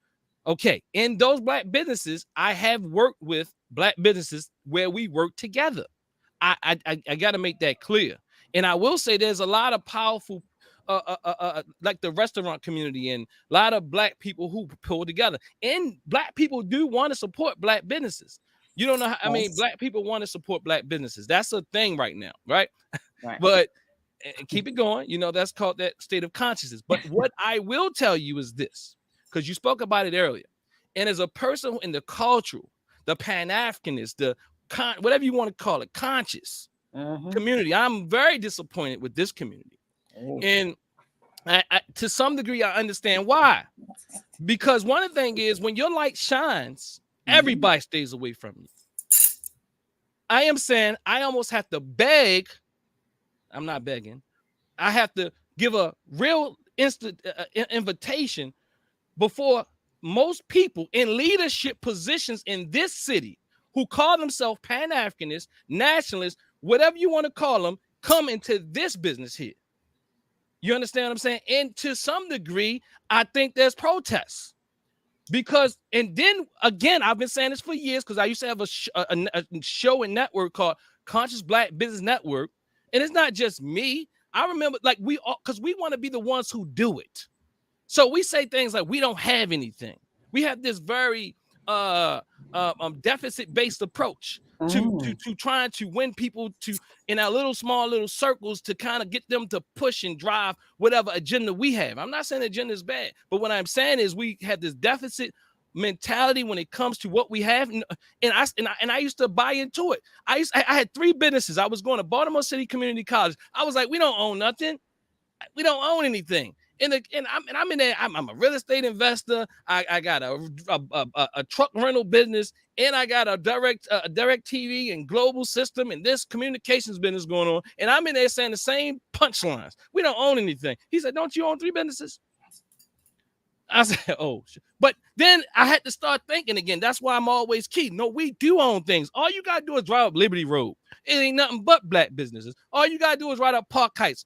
Okay, in those Black businesses, I have worked with Black businesses where we work together. I got to make that clear. And I will say there's a lot of powerful, like the restaurant community and a lot of Black people who pull together. And Black people do want to support Black businesses. You don't know how, I mean, Black people want to support Black businesses. That's a thing right now, right? But keep it going. That's called that state of consciousness. But what I will tell you is this, because you spoke about it earlier. And as a person in the cultural, the Pan-Africanist, the whatever you want to call it, conscious community, I'm very disappointed with this community. And I, to some degree, I understand why. Because one thing is, when your light shines, everybody stays away from you. I am saying I almost have to beg. I'm not begging. I have to give a real instant invitation before most people in leadership positions in this city who call themselves Pan-Africanists, nationalists, whatever you want to call them, come into this business here. You understand what I'm saying? And to some degree, I think there's protests. Because, and then again, I've been saying this for years because I used to have a show and network called Conscious Black Business Network. And it's not just me. I remember, like, because we want to be the ones who do it. So we say things like, we don't have anything. We have this very deficit-based approach to trying to win people to in our small little circles to kind of get them to push and drive whatever agenda we have. I'm not saying the agenda is bad, but what I'm saying is we have this deficit mentality when it comes to what we have, and I used to buy into it. I had 3 businesses. I was going to Baltimore City Community College. I was like, we don't own nothing. We don't own anything. And I'm in there. I'm a real estate investor. I got a truck rental business, and I got a direct TV and global system and this communications business going on. And I'm in there saying the same punchlines. We don't own anything. He said, "Don't you own 3 businesses?" I said, oh, but then I had to start thinking again. That's why I'm always key. No, we do own things. All you got to do is drive up Liberty Road. It ain't nothing but black businesses. All you got to do is ride up Park Heights.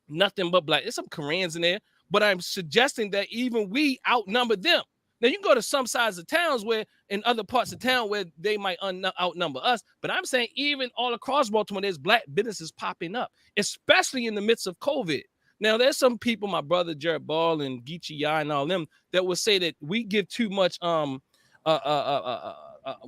Nothing but black. There's some Koreans in there, but I'm suggesting that even we outnumber them. Now, you can go to some sides of towns where, in other parts of town where they might outnumber us, but I'm saying even all across Baltimore, there's black businesses popping up, especially in the midst of COVID. Now, there's some people, my brother Jared Ball and Geechee Yai and all them, that will say that we give too much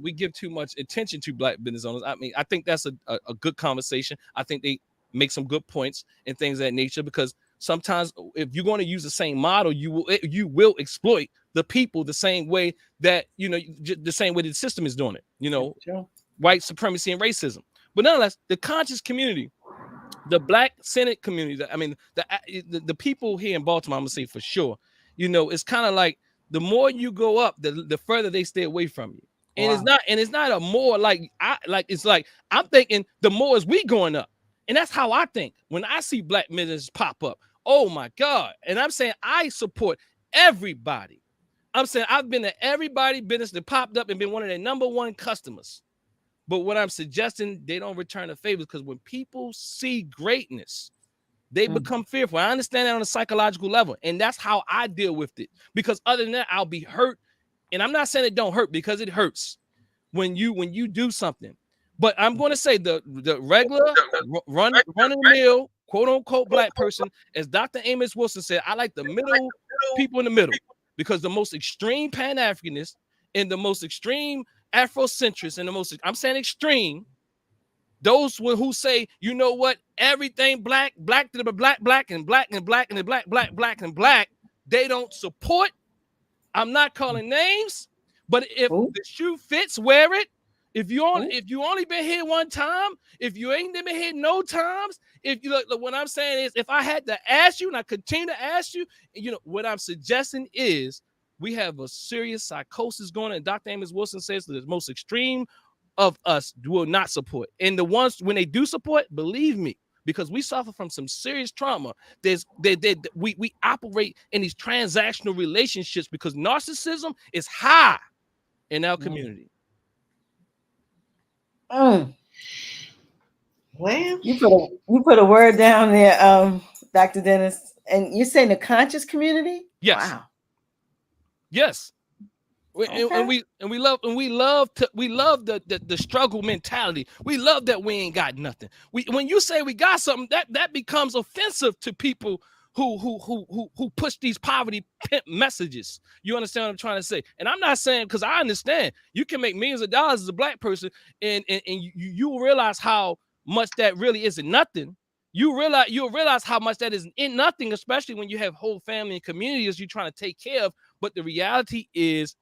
we give too much attention to black business owners. I mean, I think that's a good conversation. I think they make some good points and things of that nature, because sometimes if you're going to use the same model, you will exploit the people the same way that, you know, the same way the system is doing it, you know, sure. White supremacy and racism. But nonetheless, the conscious community, the Black Senate community, I mean, the people here in Baltimore, I'm gonna say for sure, you know, it's kind of like the more you go up, the further they stay away from you. And wow. It's not a more it's like I'm thinking the more is we going up. And that's how I think when I see black businesses pop up. Oh my God. And I'm saying I support everybody. I'm saying I've been to everybody business that popped up and been one of their #1 customers. But what I'm suggesting, they don't return the favors, because when people see greatness, they become fearful. I understand that on a psychological level. And that's how I deal with it. Because other than that, I'll be hurt. And I'm not saying it don't hurt, because it hurts when you do something. But I'm going to say the regular run-of-the-mill, quote-unquote black person, as Dr. Amos Wilson said, I like the middle people in the middle, because the most extreme Pan-Africanists and the most extreme Afrocentrists and the most, I'm saying extreme, those who say, you know what, everything black to the black and black and black and the black and black, they don't support. I'm not calling names, but if the shoe fits, wear it. If you only been here one time, if you ain't been here no times, if you look, what I'm saying is, if I had to ask you and I continue to ask you, you know, what I'm suggesting is we have a serious psychosis going on. And Dr. Amos Wilson says that the most extreme of us will not support. And the ones when they do support, believe me, because we suffer from some serious trauma. We operate in these transactional relationships because narcissism is high in our community. Well, you put a word down there, Dr. Dennis, and you're saying the conscious community? Yes. Wow. Yes. Okay. And we love the struggle mentality. We love that we ain't got nothing. When you say we got something, that becomes offensive to people who push these poverty pimp messages. You understand what I'm trying to say? And I'm not saying, because I understand you can make millions of dollars as a black person, and you will realize how much that really isn't nothing. You'll realize how much that is in nothing, especially when you have whole family and communities you're trying to take care of. But the reality is,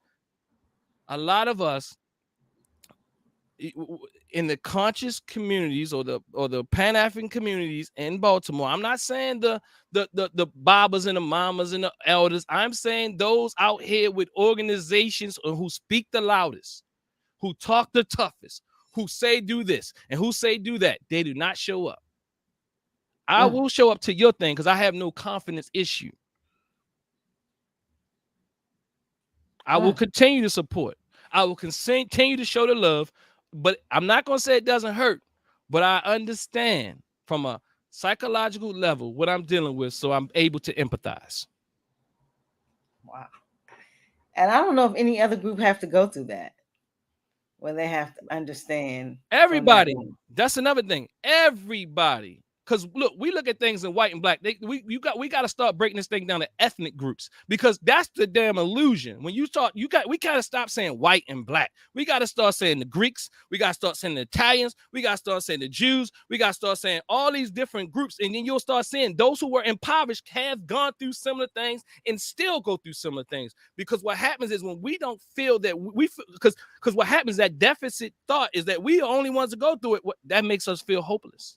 a lot of us in the conscious communities or the Pan-African communities in Baltimore, I'm not saying the babas and the mamas and the elders. I'm saying those out here with organizations who speak the loudest, who talk the toughest, who say do this and who say do that. They do not show up. I will show up to your thing because I have no confidence issue. I will continue to support. I will continue to show the love, but I'm not going to say it doesn't hurt, but I understand from a psychological level what I'm dealing with, so I'm able to empathize. Wow. And I don't know if any other group have to go through that, where they have to understand. Everybody. That's another thing. Everybody. Because we look at things in white and black. We got to start breaking this thing down to ethnic groups, because that's the damn illusion. When you talk, we got to stop saying white and black. We got to start saying the Greeks. We got to start saying the Italians. We got to start saying the Jews. We got to start saying all these different groups, and then you'll start seeing those who were impoverished have gone through similar things and still go through similar things. Because what happens is when we don't feel that because what happens, that deficit thought is that we are the only ones to go through it. That makes us feel hopeless.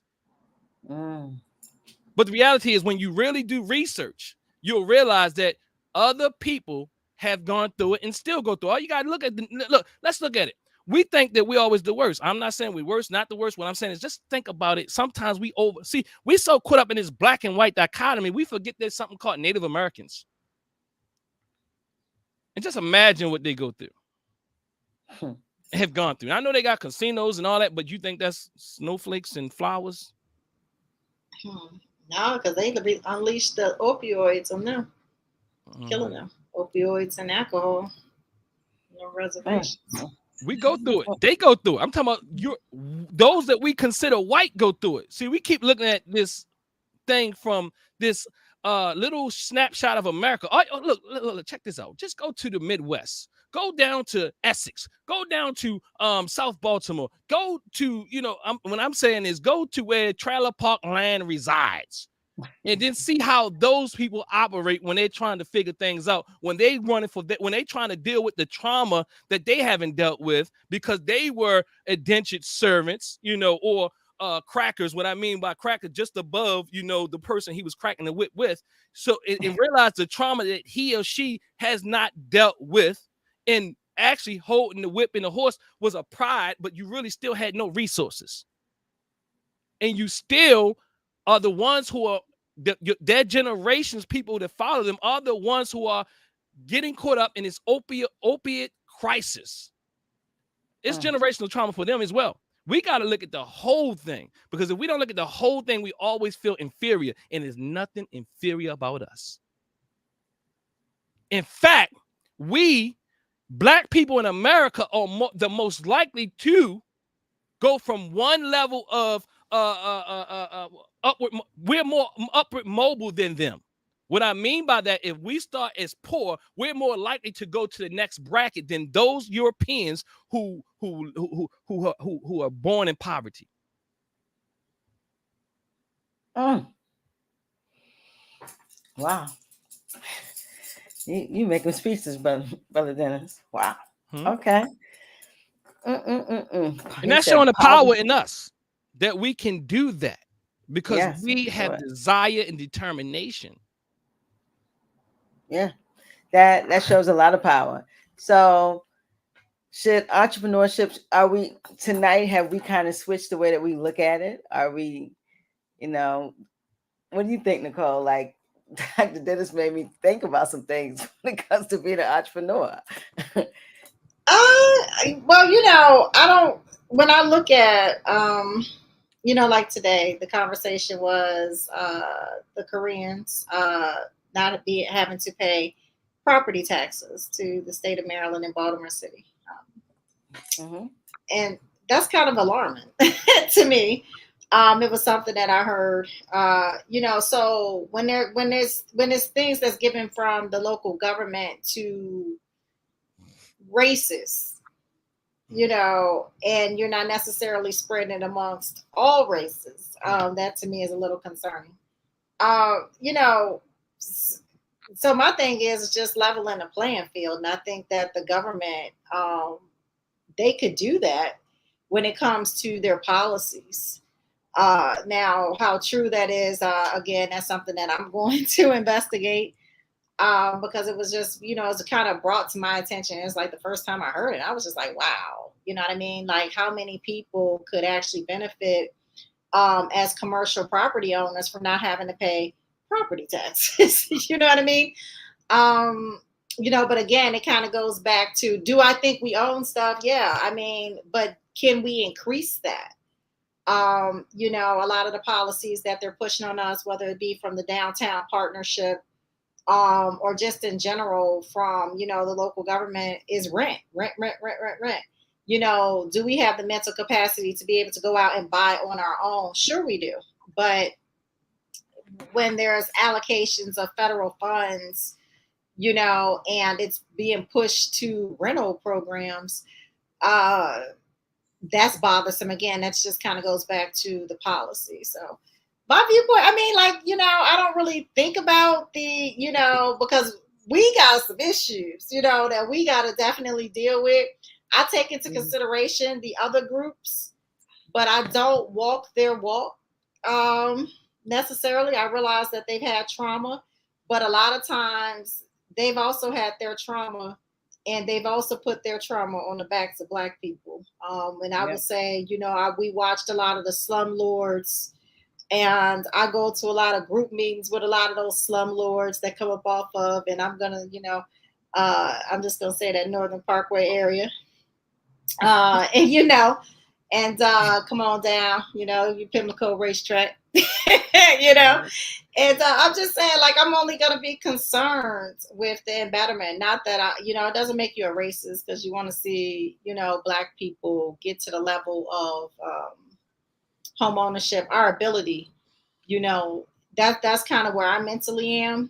But the reality is, when you really do research, you'll realize that other people have gone through it and still go through. All you got to let's look at it. We think that we're always the worst. I'm not saying we're worse, not the worst. What I'm saying is, just think about it. Sometimes we so caught up in this black and white dichotomy, we forget there's something called Native Americans. And just imagine what they go through, have gone through. I know they got casinos and all that, but you think that's snowflakes and flowers? No, because they unleashed the opioids on them, killing them. Opioids and alcohol. No reservations. We go through it. They go through it. I'm talking about those that we consider white go through it. See, we keep looking at this thing from this little snapshot of America. Oh, look, check this out. Just go to the Midwest. Go down to Essex. Go down to South Baltimore. Go to, when I'm saying is go to where Trailer Park Land resides. And then see how those people operate when they're trying to figure things out, when they running when they trying to deal with the trauma that they haven't dealt with because they were indentured servants, or crackers. What I mean by cracker, just above, the person he was cracking the whip with. So and realize the trauma that he or she has not dealt with, and actually holding the whip and the horse was a pride, but you really still had no resources, and you still are the ones who are their generations, people that follow them are the ones who are getting caught up in this opiate crisis. It's generational trauma for them as well. We got to look at the whole thing, because if we don't look at the whole thing, we always feel inferior, and there's nothing inferior about us. In fact, we Black people in America are the most likely to go from one level of upward. We're more upward mobile than them. What I mean by that, if we start as poor, we're more likely to go to the next bracket than those Europeans who are born in poverty. Wow. You making speeches, brother Dennis. Wow. Okay. And that's showing the power in us that we can do that, because we have desire and determination. Yeah, that shows a lot of power. So should entrepreneurship, have we kind of switched the way that we look at it? Are we, what do you think, Nicole? Like, Dr. Dennis made me think about some things when it comes to being an entrepreneur. Well, I don't, when I look at, like today, the conversation was the Koreans not having to pay property taxes to the state of Maryland and Baltimore City. And that's kind of alarming to me. It was something that I heard, so when there's things that's given from the local government to races, and you're not necessarily spreading it amongst all races, that to me is a little concerning. So my thing is just leveling the playing field. And I think that the government, they could do that when it comes to their policies. Now, how true that is, again, that's something that I'm going to investigate, because it was just, it's kind of brought to my attention. It's like the first time I heard it, I was just like, wow, you know what I mean? Like, how many people could actually benefit as commercial property owners from not having to pay property taxes? You know what I mean? But again, it kind of goes back to, do I think we own stuff? Yeah, I mean, but can we increase that? A lot of the policies that they're pushing on us, whether it be from the downtown partnership, or just in general from, the local government, is rent. Do we have the mental capacity to be able to go out and buy on our own? Sure we do. But when there's allocations of federal funds, and it's being pushed to rental programs, that's bothersome. Again, that's just kind of goes back to the policy. So my viewpoint, I mean, I don't really think about the, because we got some issues, that we got to definitely deal with. I take into consideration the other groups, but I don't walk their walk necessarily. I realize that they've had trauma, but a lot of times they've also had their trauma, and they've also put their trauma on the backs of Black people. And I would say, we watched a lot of the slumlords, and I go to a lot of group meetings with a lot of those slumlords that come up off of, and I'm going to, I'm just gonna say that Northern Parkway area. And you know, and come on down, you know, you Pimlico racetrack, you know. And I'm just saying, like, I'm only gonna be concerned with the embetterment. Not that I, you know, it doesn't make you a racist because you want to see, you know, Black people get to the level of home ownership, our ability, you know, that's kind of where I mentally am.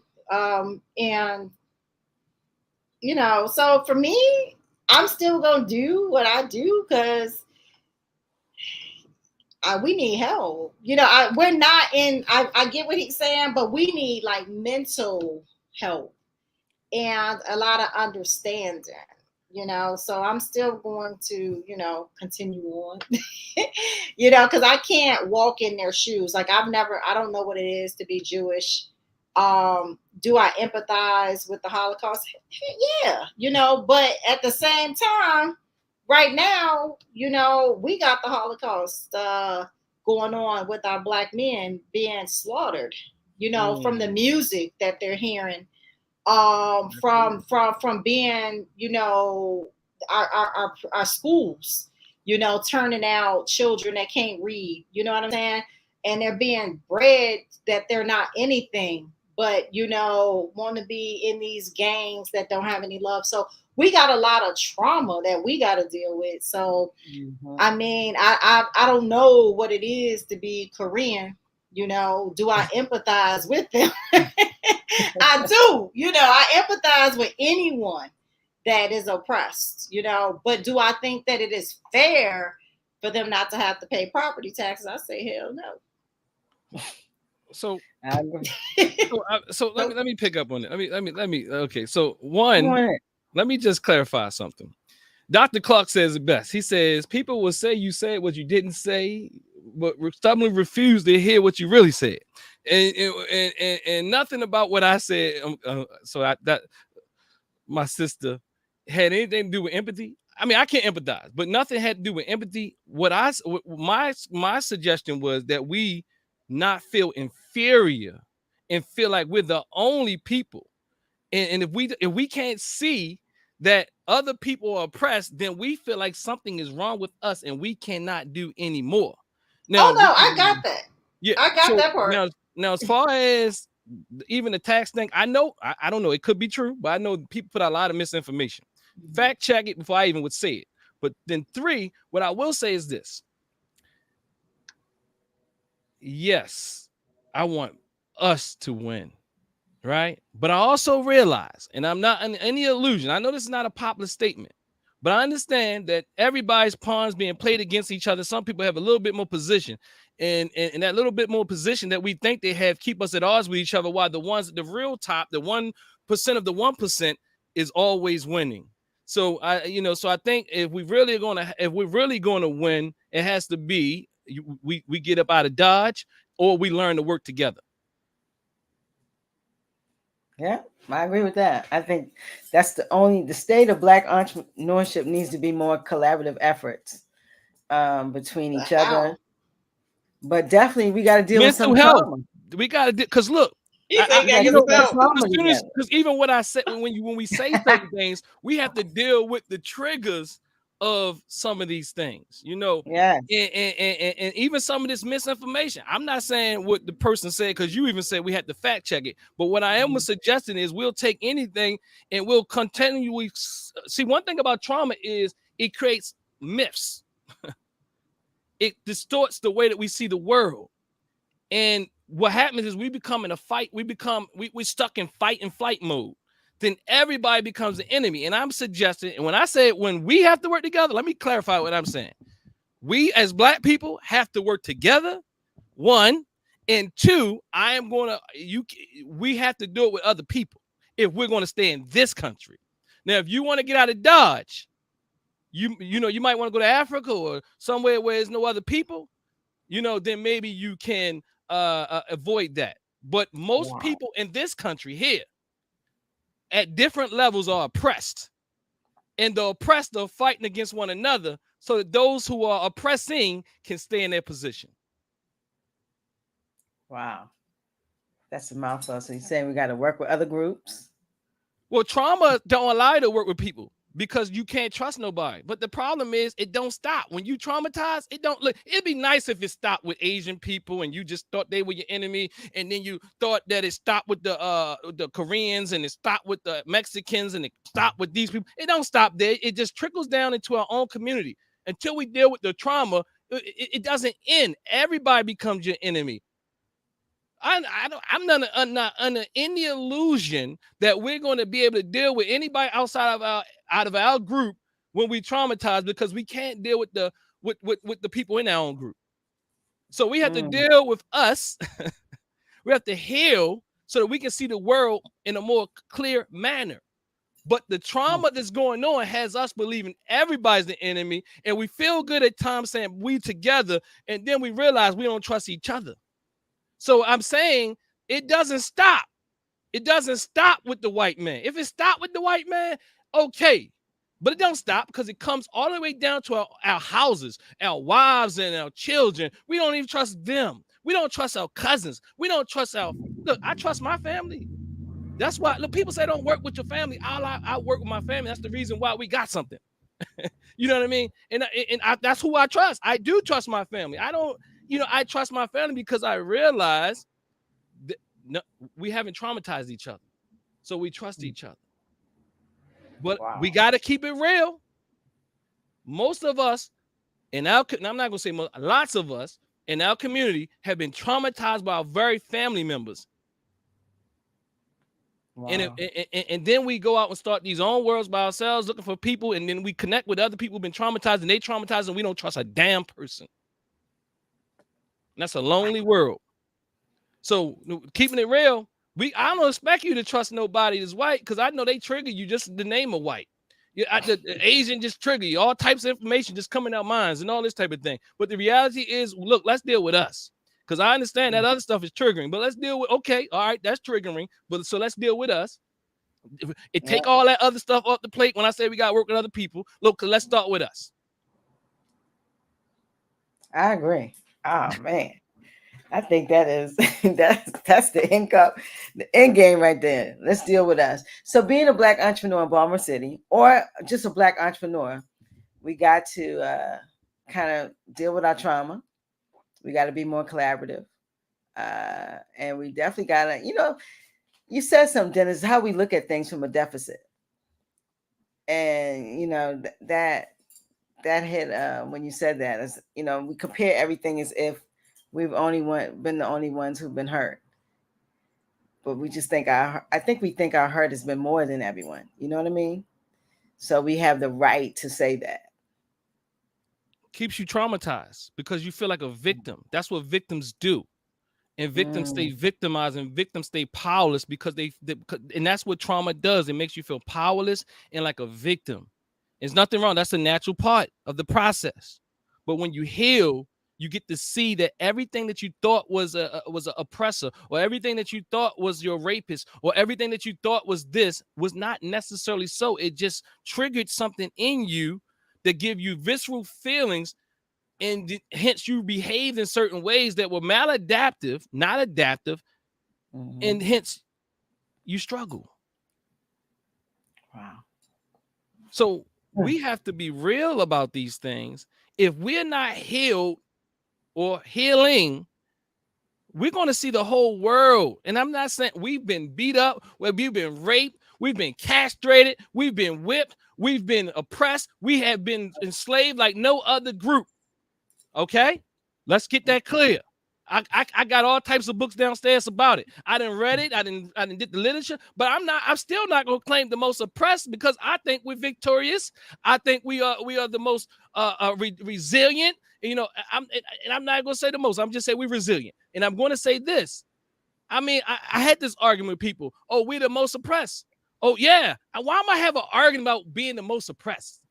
And you know, so for me, I'm still gonna do what I do because we need help. You know, we're not in. I get what he's saying, but we need like mental help and a lot of understanding. You know, so I'm still going to, you know, continue on. You know, because I can't walk in their shoes. Like I don't know what it is to be Jewish. Do I empathize with the Holocaust? Yeah, you know, but at the same time, right now, you know, we got the Holocaust going on with our Black men being slaughtered, you know, from the music that they're hearing, from being, you know, our schools, you know, turning out children that can't read, you know what I'm saying? And they're being bred that they're not anything but, you know, want to be in these gangs that don't have any love. So we got a lot of trauma that we got to deal with. So, I mean, I don't know what it is to be Korean. You know, do I empathize with them? I do. You know, I empathize with anyone that is oppressed, you know, but do I think that it is fair for them not to have to pay property taxes? I say, hell no. So, so let me pick up on it. Let me. Okay, so one, let me just clarify something. Dr. Clark says it best. He says people will say you said what you didn't say, but stubbornly refuse to hear what you really said, and nothing about what I said. That my sister had anything to do with empathy. I mean, I can't empathize, but nothing had to do with empathy. My suggestion was that we not feel inferior and feel like we're the only people. And if we can't see that other people are oppressed, then we feel like something is wrong with us and we cannot do any more. Now, oh no, I got that. Yeah, I got that part. Now, as far as even the tax thing, I know I don't know, it could be true, but I know people put out a lot of misinformation. Fact check it before I even would say it. But then three, what I will say is this. Yes, I want us to win, right? But I also realize, and I'm not in any illusion, I know this is not a popular statement, but I understand that everybody's pawns being played against each other. Some people have a little bit more position, and that little bit more position that we think they have keep us at odds with each other, while the ones at the real top, the 1% of the 1%, is always winning. So I think if we're really going to win, it has to be we get up out of Dodge, or we learn to work together. Yeah, I agree with that. I think that's the state of Black entrepreneurship needs to be more collaborative efforts between each other. But definitely we got to deal with some health. trauma. We got to because look, because even what I said, when we say certain things, we have to deal with the triggers of some of these things, you know. Yeah. And even some of this misinformation. I'm not saying what the person said, because you even said we had to fact check it. But what I am suggesting is we'll take anything and we'll continually see. One thing about trauma is it creates myths. It distorts the way that we see the world. And what happens is we become in a fight. We're stuck in fight and flight mode. Then everybody becomes an enemy. And I'm suggesting, and when I say when we have to work together, let me clarify what I'm saying. We as Black people have to work together, one, and two, we have to do it with other people if we're going to stay in this country. Now, if you want to get out of Dodge, you might want to go to Africa or somewhere where there's no other people, then maybe you can avoid that. But most people in this country here at different levels are oppressed, and the oppressed are fighting against one another so that those who are oppressing can stay in their position. Wow. That's a mouthful. So you're saying we got to work with other groups? Well, trauma don't allow you to work with people because you can't trust nobody. But the problem is it don't stop. When you traumatize, it don't look. It'd be nice if it stopped with Asian people and you just thought they were your enemy, and then you thought that it stopped with the Koreans and it stopped with the Mexicans and it stopped with these people. It don't stop there. It just trickles down into our own community. Until we deal with the trauma, it doesn't end. Everybody becomes your enemy. I'm not under any illusion that we're going to be able to deal with anybody outside of our group when we traumatize, because we can't deal with the people in our own group. So we have to deal with us. We have to heal so that we can see the world in a more clear manner. But the trauma that's going on has us believing everybody's the enemy, and we feel good at times saying we together, and then we realize we don't trust each other. So I'm saying it doesn't stop. It doesn't stop with the white man. If it stopped with the white man, okay. But it don't stop because it comes all the way down to our houses, our wives and our children. We don't even trust them. We don't trust our cousins. We don't trust look, I trust my family. That's why, look, people say don't work with your family. I work with my family. That's the reason why we got something. You know what I mean? And that's who I trust. I do trust my family. I trust my family because I realize that we haven't traumatized each other. So we trust each other. But we got to keep it real. Most of us I'm not going to say most, lots of us in our community have been traumatized by our very family members. Wow. And then we go out and start these own worlds by ourselves looking for people, and then we connect with other people who've been traumatized, and they traumatized, and we don't trust a damn person. And that's a lonely world. So keeping it real, I don't expect you to trust nobody that's white, because I know they trigger you just the name of white. The Asian just trigger you. All types of information just coming out minds and all this type of thing. But the reality is, look, let's deal with us. Because I understand that other stuff is triggering, but let's deal with, okay, all right, that's triggering. But so let's deal with us. Take all that other stuff off the plate when I say we got to work with other people. Look, let's start with us. I agree. Oh, man. I think that is that's the end game right there. Let's deal with us. So being a Black entrepreneur in Baltimore City, or just a Black entrepreneur, we got to kind of deal with our trauma. We got to be more collaborative. And we definitely got to, you said something, Dennis, how we look at things from a deficit. And, that hit when you said that, is, we compare everything as if we've been the only ones who've been hurt. But we just think we think our hurt has been more than everyone. You know what I mean? So we have the right to say that. Keeps you traumatized because you feel like a victim. That's what victims do. And victims stay victimized, and victims stay powerless because and that's what trauma does. It makes you feel powerless and like a victim. There's nothing wrong. That's a natural part of the process. But when you heal, you get to see that everything that you thought was an oppressor, or everything that you thought was your rapist, or everything that you thought was this, was not necessarily so. It just triggered something in you that give you visceral feelings, and hence you behaved in certain ways that were maladaptive, not adaptive, and hence you struggle. Wow. So we have to be real about these things. If we're not healed or healing, we're going to see the whole world. And I'm not saying we've been beat up, we've been raped, we've been castrated, we've been whipped, we've been oppressed, we have been enslaved like no other group. Okay? Let's get that clear. I got all types of books downstairs about it. I didn't read it. I didn't did the literature, but I'm still not going to claim the most oppressed, because I think we're victorious. I think we are the most resilient. I'm not going to say the most. I'm just saying we're resilient. And I'm going to say this. I mean, I had this argument with people. Oh, we're the most oppressed. Oh, yeah. Why am I have an argument about being the most oppressed?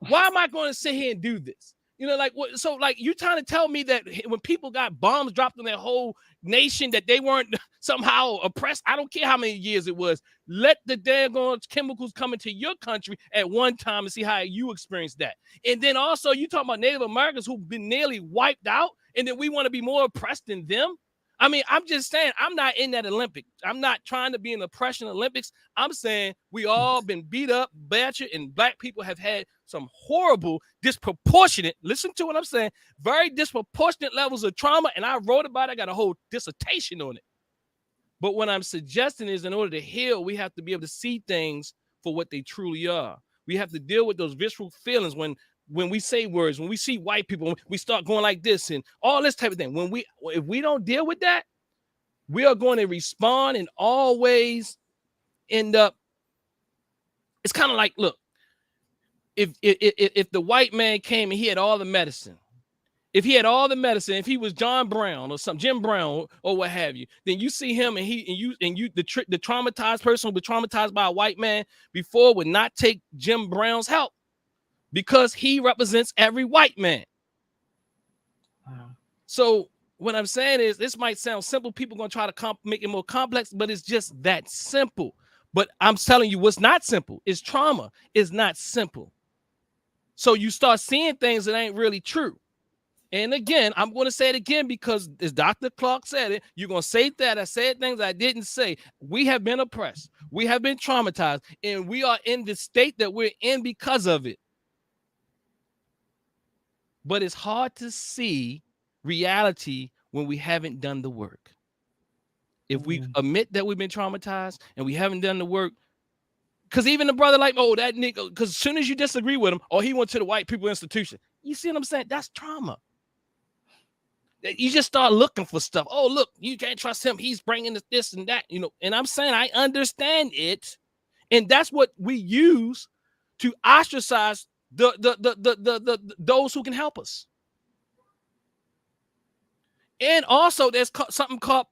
Why am I going to sit here and do this? You trying to tell me that when people got bombs dropped on their whole nation that they weren't somehow oppressed? I don't care how many years it was. Let the daggone chemicals come into your country at one time and see how you experience that. And then also you talking about Native Americans who've been nearly wiped out, and then we want to be more oppressed than them. I mean, I'm just saying, I'm not in that Olympic. I'm not trying to be in the oppression Olympics. I'm saying we all been beat up, battered, and black people have had some horrible, disproportionate, listen to what I'm saying, very disproportionate levels of trauma. And I wrote about it. I got a whole dissertation on it. But what I'm suggesting is in order to heal, we have to be able to see things for what they truly are. We have to deal with those visceral feelings when we say words, when we see white people, we start going like this and all this type of thing. If we don't deal with that, we are going to respond and always end up. It's kind of like, look, if the white man came and he had all the medicine, if he was John Brown or some Jim Brown or what have you, then you see him and the traumatized person who was traumatized by a white man before would not take Jim Brown's help because he represents every white man. Wow. So what I'm saying is, this might sound simple. People are going to try to make it more complex, but it's just that simple. But I'm telling you what's not simple is trauma is not simple. So you start seeing things that ain't really true. And again, I'm going to say it again because as Dr. Clark said it, you're going to say that I said things I didn't say. We have been oppressed. We have been traumatized. And we are in the state that we're in because of it. But it's hard to see reality when we haven't done the work. If we admit that we've been traumatized and we haven't done the work, because even the brother like, oh, that nigga, because as soon as you disagree with him, oh, he went to the white people institution. You see what I'm saying? That's trauma. You just start looking for stuff. Oh, look, you can't trust him. He's bringing this and that, and I'm saying I understand it. And that's what we use to ostracize those who can help us. And also there's something called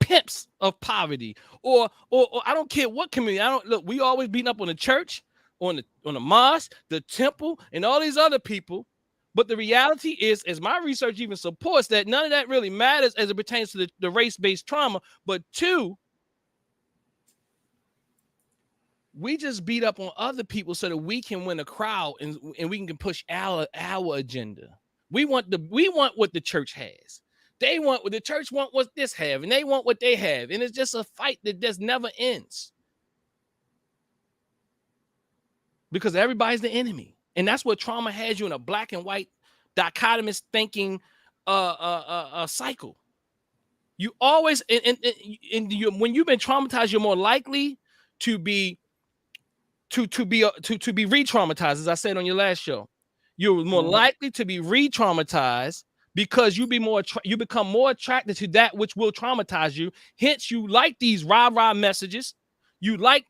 pimps of poverty, or I don't care what community. We always beating up on the church, on the mosque, the temple, and all these other people. But the reality is, as my research even supports, that none of that really matters as it pertains to the race-based trauma. But two, we just beat up on other people so that we can win a crowd and we can push our agenda. We want what the church has. They want what the church want what this have, and they want what they have. And it's just a fight that just never ends. Because everybody's the enemy. And that's what trauma has you in a black and white dichotomous thinking cycle. You always when you've been traumatized, you're more likely to be re-traumatized, as I said on your last show. You're more likely to be re-traumatized because you become more attracted to that which will traumatize you. Hence, you like these rah-rah messages. You like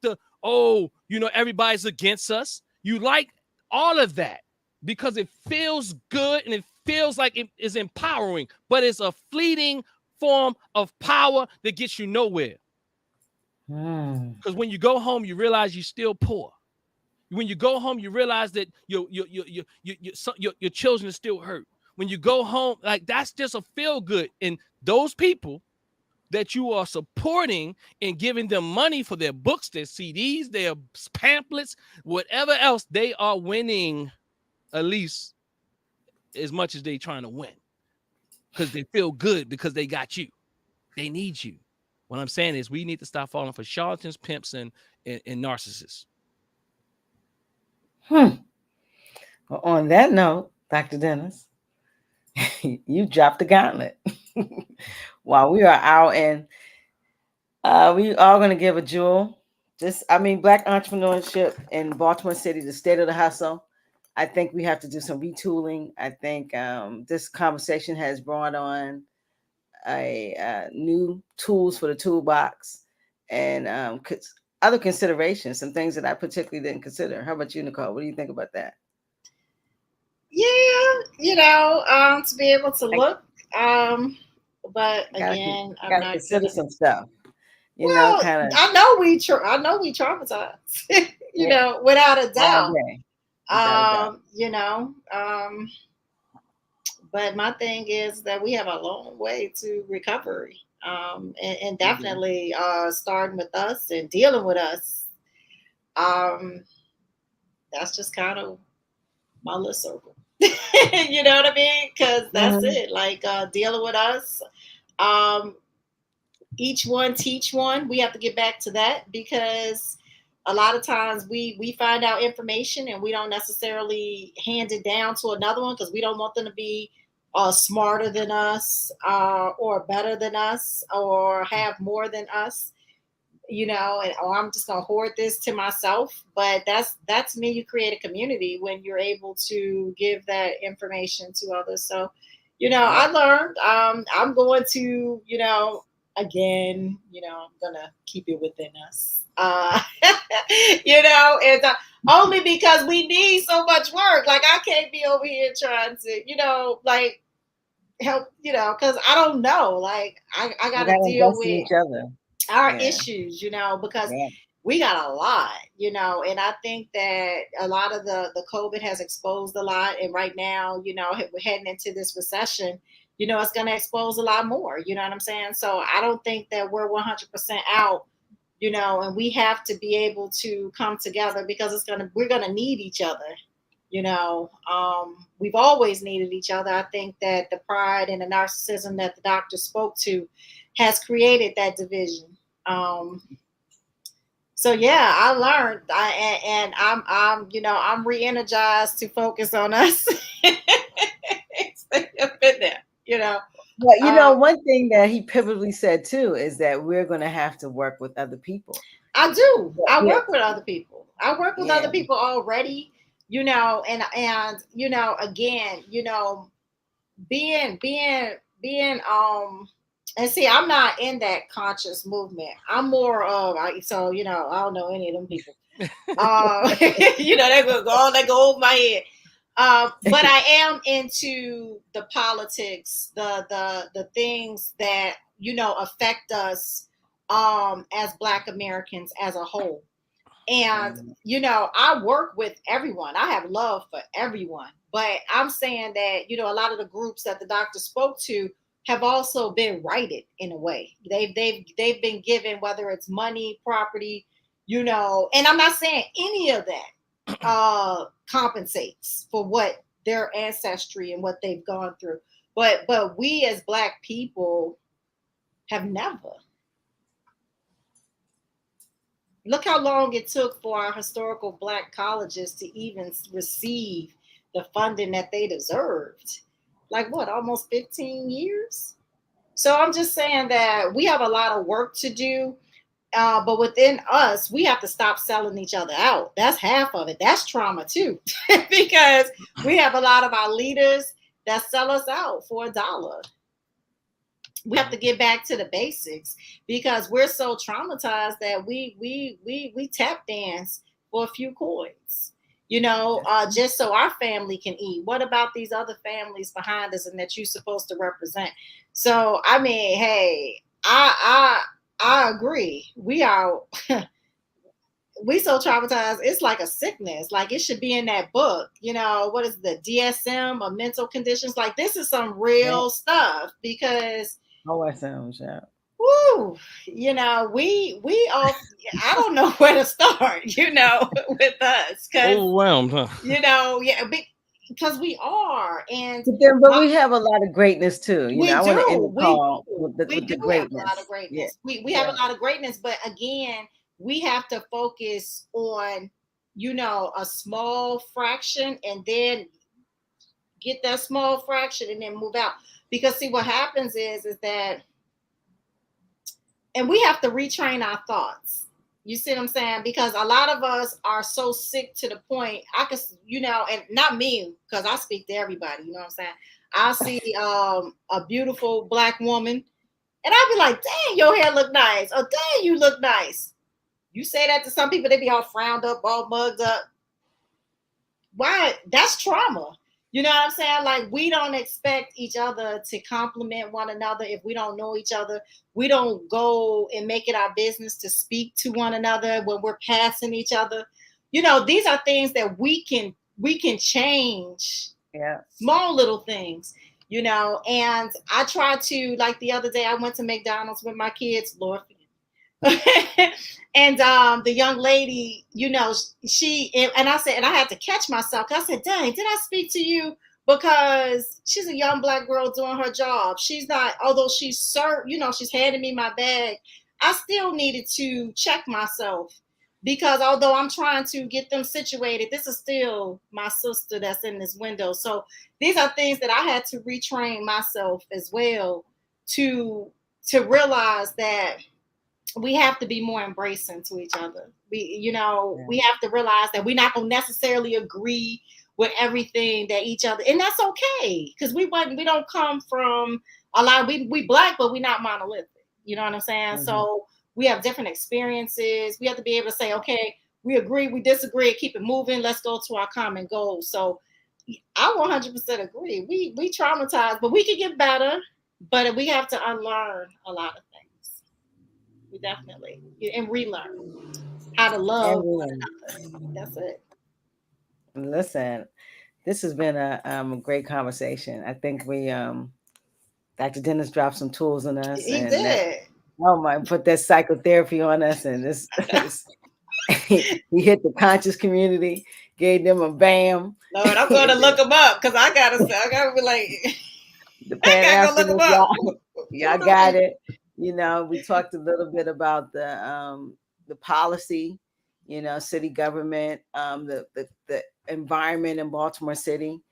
everybody's against us. You like all of that because it feels good and it feels like it is empowering, but it's a fleeting form of power that gets you nowhere. Because when you go home, you realize you're still poor. When you go home, you realize that your children are still hurt. When you go home, like that's just a feel good. And those people that you are supporting and giving them money for their books, their CDs, their pamphlets, whatever else, they are winning at least as much as they trying to win because they feel good because they got you. They need you. What I'm saying is we need to stop falling for charlatans, pimps, and narcissists. Well, on that note, Dr. Dennis, you dropped the gauntlet. While we are out, and we are going to give a jewel. Black entrepreneurship in Baltimore City, the state of the hustle. I think we have to do some retooling. I think this conversation has brought on new tools for the toolbox and other considerations, some things that I particularly didn't consider. How about you, Nicole? What do you think about that? Yeah, to be able to look. But again, I'm not consider some stuff. I know we traumatized. Without a doubt. But my thing is that we have a long way to recovery, and definitely starting with us and dealing with us. That's just kind of my little circle. You know what I mean? Because that's it. Like dealing with us. each one teach one. We have to get back to that, because a lot of times we find out information and we don't necessarily hand it down to another one, because we don't want them to be smarter than us, or better than us, or have more than us, and I'm just gonna hoard this to myself. But that's me. You create a community when you're able to give that information to others. So, I learned. I'm going to, again, I'm gonna keep it within us. And only because we need so much work. Like, I can't be over here trying to, like, help, because I don't know. Like, I gotta deal with each other. Our issues, because we got a lot, and I think that a lot of the COVID has exposed a lot. And right now, we're heading into this recession, it's going to expose a lot more, you know what I'm saying? So I don't think that we're 100% out, and we have to be able to come together, because we're going to need each other. We've always needed each other. I think that the pride and the narcissism that the doctor spoke to has created that division. So yeah, I learned, and I'm re-energized to focus on us. Stay up in there, But one thing that he pivotally said too is that we're going to have to work with other people. I do. I work with other people. I work with other people already, and again, being and see, I'm not in that conscious movement. I'm more of, I don't know any of them people. They go over my head. But I am into the politics, the things that, affect us as Black Americans as a whole. And, I work with everyone. I have love for everyone. But I'm saying that, a lot of the groups that the doctor spoke to have also been righted in a way. They've been given, whether it's money, property, and I'm not saying any of that compensates for what their ancestry and what they've gone through. But we as Black people have never. Look how long it took for our historical Black colleges to even receive the funding that they deserved. Like what, almost 15 years? So I'm just saying that we have a lot of work to do, but within us, we have to stop selling each other out. That's half of it. That's trauma too, because we have a lot of our leaders that sell us out for $1. We have to get back to the basics, because we're so traumatized that we tap dance for a few coins. Just so our family can eat. What about these other families behind us and that you're supposed to represent? So, I mean, hey, I agree. We are, we so traumatized. It's like a sickness. Like, it should be in that book. What is the DSM of mental conditions? Like, this is some real stuff, because OSM, yeah. Woo, we all, I don't know where to start, with us. Overwhelmed, huh? Because we are. And but we have a lot of greatness too. I want to end the call with the greatness. Have a lot of greatness. Yeah. We have a lot of greatness, but again, we have to focus on, a small fraction, and then get that small fraction and then move out. Because see, what happens is that, and we have to retrain our thoughts. You see what I'm saying? Because a lot of us are so sick to the point, I could, and not me, because I speak to everybody, you know what I'm saying? I'll see a beautiful Black woman, and I'll be like, dang, your hair look nice. Or dang, you look nice. You say that to some people, they be all frowned up, all mugged up. Why? That's trauma. You know what I'm saying? Like, we don't expect each other to compliment one another if we don't know each other. We don't go and make it our business to speak to one another when we're passing each other. These are things that we can change. Yeah. Small little things, and I try to, like the other day, I went to McDonald's with my kids, Lord. And the young lady, she, and I said, and I had to catch myself. I said, dang, did I speak to you because she's a young Black girl doing her job. She's not, although she's served, she's handing me my bag, I still needed to check myself, because although I'm trying to get them situated, this is still my sister that's in this window. So these are things that I had to retrain myself as well to realize that we have to be more embracing to each other. We have to realize that we're not going to necessarily agree with everything that each other, and that's okay, because we don't come from a lot. We Black, but we're not monolithic. You know what I'm saying? Mm-hmm. So we have different experiences. We have to be able to say, okay, we agree, we disagree, keep it moving. Let's go to our common goal. So I 100% agree. We traumatized, but we can get better. But we have to unlearn a lot of things. We definitely, and relearn how to love one another. That's it. Listen, this has been a great conversation. I think we Dr. Dennis dropped some tools on us. He did. Put that psychotherapy on us, and this he hit the conscious community, gave them a bam. Lord, I'm going to look them up, because I gotta be like, the Pan-Africanist, y'all got it. We talked a little bit about the policy, city government, the environment in Baltimore City,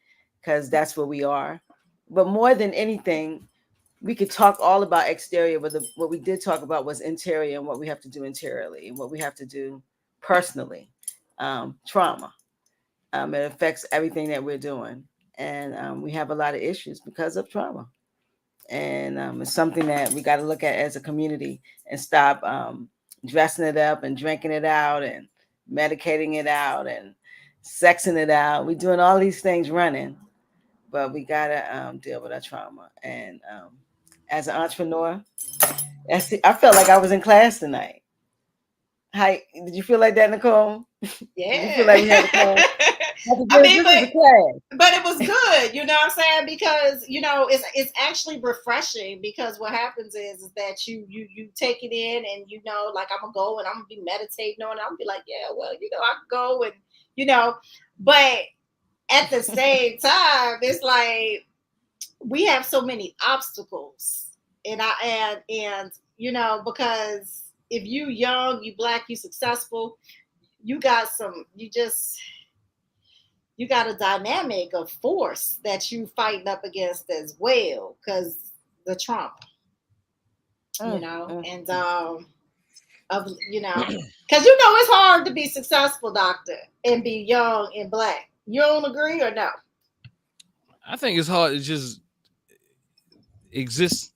because that's where we are. But more than anything, we could talk all about exterior, but what we did talk about was interior, and what we have to do interiorly, and what we have to do personally. Trauma. It affects everything that we're doing. And we have a lot of issues because of trauma. And it's something that we got to look at as a community and stop dressing it up and drinking it out and medicating it out and sexing it out. We're doing all these things running, but we got to deal with our trauma. And as an entrepreneur, I felt like I was in class tonight. Hi, did you feel like that, Nicole? Yeah. Did you feel like we had a class? I mean, but it was good, you know what I'm saying? Because, it's actually refreshing, because what happens is that you take it in, and, like, I'm going to go and I'm going to be meditating on it. I'm going to be like, yeah, well, I can go and, but at the same time, it's like, we have so many obstacles, and because if you young, you Black, you successful, you got a dynamic of force that you fighting up against as well, because the trauma, and because it's hard to be successful, doctor, and be young and Black. You don't agree, or no? I think it's hard to just exist.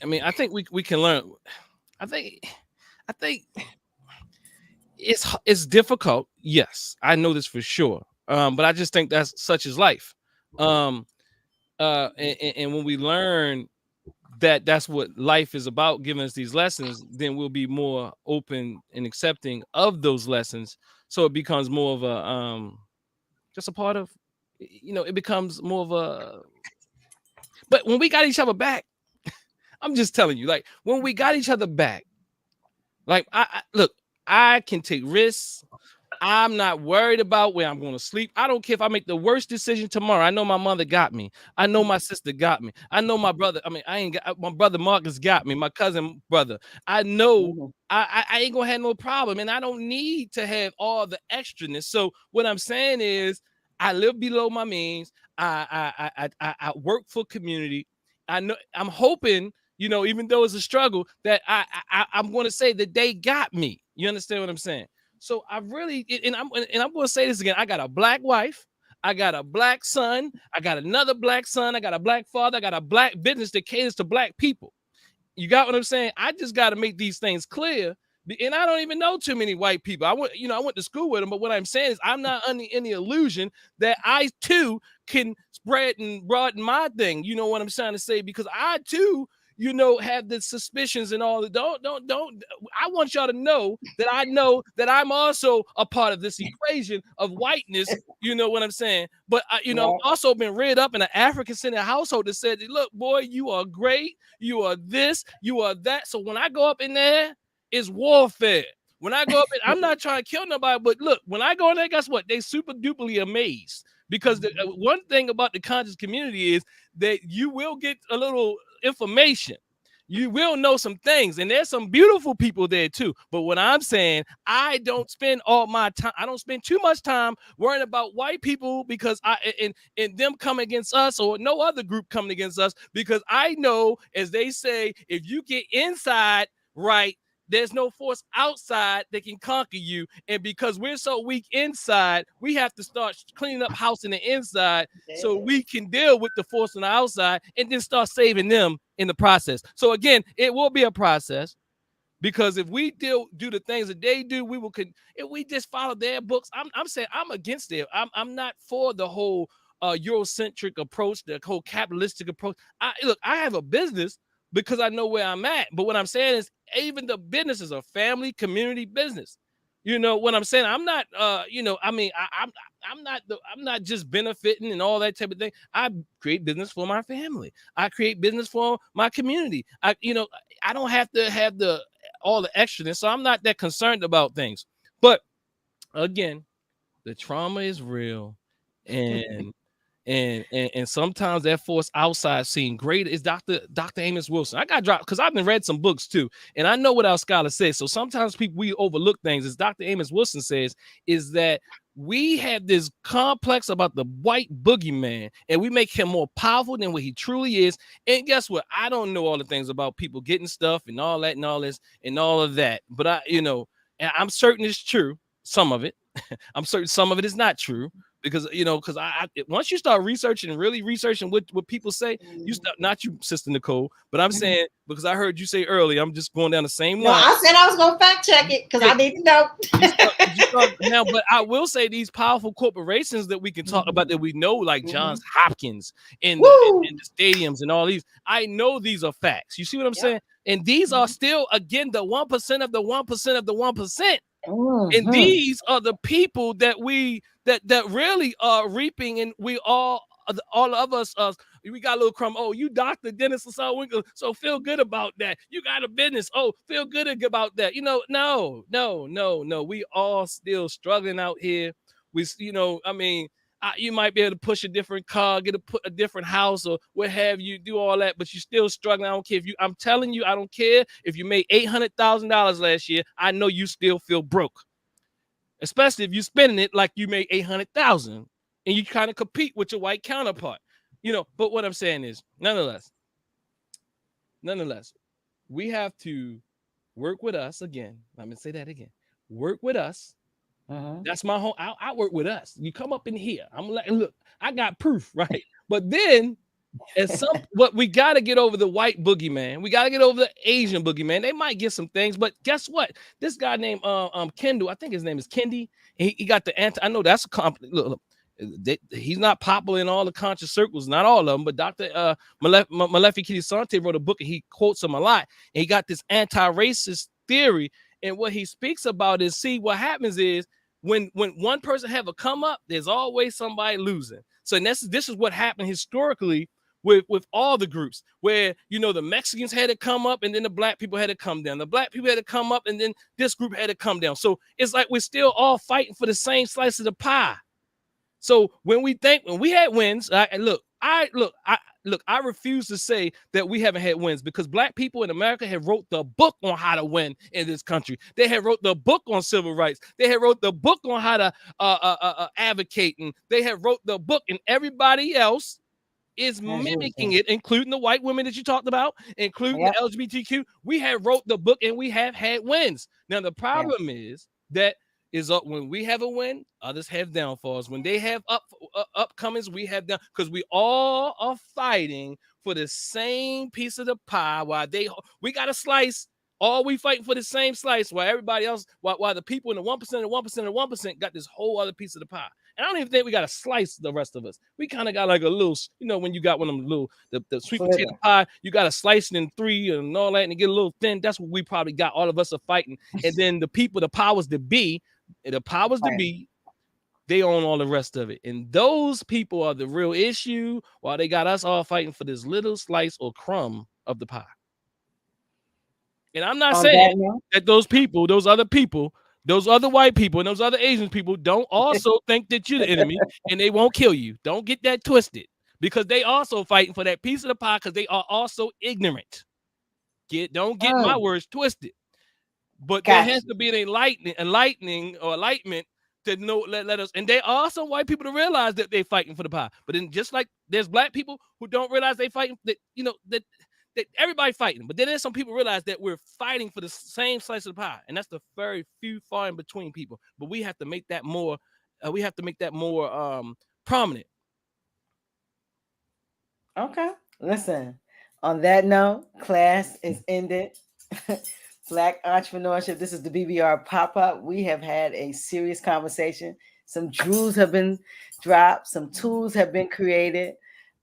I mean, I think we can learn. I think it's difficult. Yes, I know this for sure. But I just think that's such is life. And when we learn that that's what life is about, giving us these lessons, then we'll be more open and accepting of those lessons. So it becomes more of a just a part of, it becomes more of a. But when we got each other back, I'm just telling you, like, when we got each other back, like, I can take risks. I'm not worried about where I'm going to sleep. I don't care if I make the worst decision tomorrow. I know my mother got me. I know my sister got me. I know my brother. I mean, my brother Marcus got me. My cousin brother. I know I ain't gonna have no problem, and I don't need to have all the extraness. So what I'm saying is, I live below my means. I work for community. I know. I'm hoping, even though it's a struggle, that I'm going to say that they got me. You understand what I'm saying? So I really, and I'm going to say this again. I got a Black wife. I got a Black son. I got another Black son. I got a Black father. I got a Black business that caters to Black people. You got what I'm saying? I just got to make these things clear. And I don't even know too many white people. I went to school with them. But what I'm saying is, I'm not under any illusion that I too can spread and broaden my thing. You know what I'm trying to say? Because I too, have the suspicions and all that. Don't. I want y'all to know that I'm also a part of this equation of whiteness. You know what I'm saying? But I've also been reared up in an African-centered household that said, look, boy, you are great. You are this, you are that. So when I go up in there, it's warfare. When I go up, I'm not trying to kill nobody, but look, when I go in there, guess what? They super duperly amazed, Because the one thing about the conscious community is that you will get a little information. You will know some things, and there's some beautiful people there too. But what I'm saying, I don't spend all my time. I don't spend too much time worrying about white people because and them coming against us or no other group coming against us, because I know, as they say, if you get inside right, there's no force outside that can conquer you. And because we're so weak inside, we have to start cleaning up house in the inside so we can deal with the force on the outside and then start saving them in the process. So again, it will be a process, because if we do the things that they do, we will. If we just follow their books, I'm saying I'm against it. I'm not for the whole Eurocentric approach, the whole capitalistic approach. Look, I have a business because I know where I'm at. But what I'm saying is, even the business is a family community business. You know what I'm saying? I'm not, I'm not just benefiting and all that type of thing. I create business for my family. I create business for my community. I don't have to have all the extraness, so I'm not that concerned about things. But again, the trauma is real, and and sometimes that force outside seems great. Is Dr. Amos Wilson. I got dropped because I've been read some books too, and I know what our scholar says. So sometimes we overlook things. As Dr. Amos Wilson says, is that we have this complex about the white boogeyman, and we make him more powerful than what he truly is. And guess what? I don't know all the things about people getting stuff and all that and all this and all of that, but and I'm certain it's true. Some of it. I'm certain some of it is not true. Because I once you start researching and really researching what people say, you start, not you, Sister Nicole, but I'm saying, because I heard you say earlier, I'm just going down the same line. I said I was gonna fact check it because I need to know. Now, but I will say these powerful corporations that we can talk about that we know, like Johns Hopkins and the stadiums and all these, I know these are facts. You see what I'm saying? And these are still, again, the 1% of the 1% of the 1%. And these are the people that that really are reaping, and we all of us, we got a little crumb. Oh, you Dr. Dennis Winkle, so feel good about that. You got a business. Oh, feel good about that. No. We all still struggling out here. You might be able to push a different car, get a different house, or what have you, do all that, but you're still struggling. I don't care if I'm telling you, I don't care if you made $800,000 last year. I know you still feel broke, especially if you're spending it like you made $800,000 and you kind of compete with your white counterpart. But what I'm saying is, nonetheless, we have to work with us again. I'm gonna say that again. Work with us. That's my whole. I work with us. You come up in here. I'm like, look, I got proof, right? But then, what we got to get over the white boogeyman. We got to get over the Asian boogeyman. They might get some things, but guess what? This guy named Kendall, I think his name is Kendi. He got the anti. I know that's a compliment. Look, he's not popular in all the conscious circles, not all of them. But Dr. Malefi Kitisante wrote a book, and he quotes him a lot. And he got this anti-racist theory. And what he speaks about is, see, what happens is, when one person have a come up, there's always somebody losing. So this is what happened historically with all the groups, where the Mexicans had to come up and then the black people had to come down. The black people had to come up and then this group had to come down. So it's like we're still all fighting for the same slice of the pie. So when we had wins, I refuse to say that we haven't had wins, because black people in America have wrote the book on how to win in this country. They have wrote the book on civil rights. They have wrote the book on how to advocate, and they have wrote the book, and everybody else is mimicking it, including the white women that you talked about, including the LGBTQ. We have wrote the book, and we have had wins. Now the problem is that when we have a win, others have downfalls. When they have upcomings, we have down, because we all are fighting for the same piece of the pie. While we got a slice, all we fighting for the same slice, while everybody else, while the people in the 1% and 1% and 1% got this whole other piece of the pie. And I don't even think we got to slice the rest of us. We kind of got like a little, when you got one of them little, the sweet potato pie, you got to slice it in 3 and all that and get a little thin. That's what we probably got. All of us are fighting. And then the people, the powers to be, they own all the rest of it. And those people are the real issue, while they got us all fighting for this little slice or crumb of the pie. And I'm not saying that those other people Those other white people and those other Asian people don't also think that you're the enemy and they won't kill you. Don't get that twisted, because they also fighting for that piece of the pie because they are also ignorant. Don't get my words twisted. But there has to be an enlightening or enlightenment to know, let us, and there are some white people to realize that they're fighting for the pie. But then just like there's black people who don't realize they fighting, that that everybody fighting, but then there's some people realize that we're fighting for the same slice of the pie, and that's the very few far in between people. But we have to make that more. We have to make that more prominent. Okay. Listen. On that note, class is ended. Black entrepreneurship. This is the bbR pop-up. We have had a serious conversation. Some jewels have been dropped. Some tools have been created.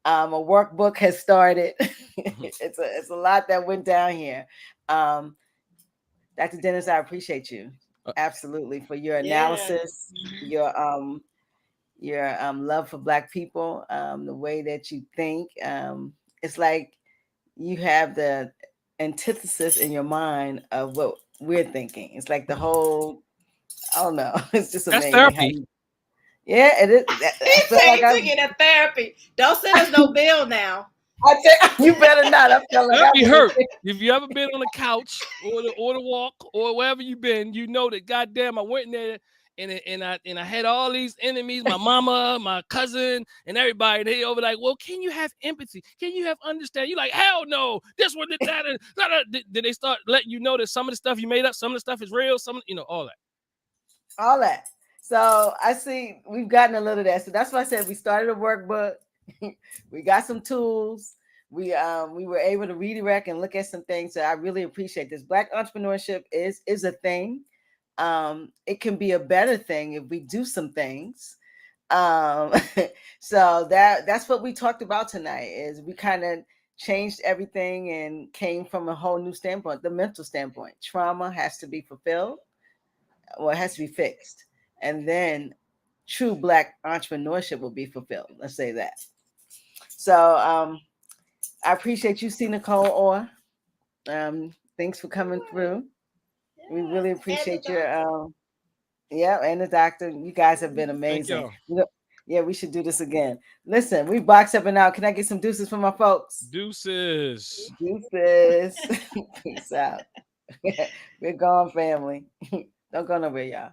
A workbook has started. It's a lot that went down here. Dr. Dennis, I appreciate you absolutely for your analysis, your love for Black people, the way that you think. It's like you have the antithesis in your mind of what we're thinking. It's like the whole, I don't know. It's just amazing. That's therapy. Yeah, it is. He said to get a therapy. Don't send us no bill now. You better not. I feel like I'll be hurt. If you ever been on the couch or the walk or wherever you've been, you know that goddamn I went in there and I had all these enemies, my mama, my cousin, and everybody. They over like, well, can you have empathy? Can you have understanding? You like, hell no. This one, that. Did they start letting you know that some of the stuff you made up, some of the stuff is real, some, all that. All that. So I see we've gotten a little of that. So that's why I said we started a workbook. We got some tools. We were able to redirect and look at some things. So I really appreciate this. Black entrepreneurship is a thing. It can be a better thing if we do some things. So that's what we talked about tonight. Is we kind of changed everything and came from a whole new standpoint, the mental standpoint. Trauma has to be fulfilled, or it has to be fixed, and then true Black entrepreneurship will be fulfilled. Let's say that. So I appreciate you, C. Nicole Orr. Thanks for coming through. We really appreciate your and the doctor. You guys have been amazing. Yeah, we should do this again. Listen, we box up and out. Can I get some deuces from my folks? Deuces. Peace out. We're gone, family. Don't go nowhere, y'all.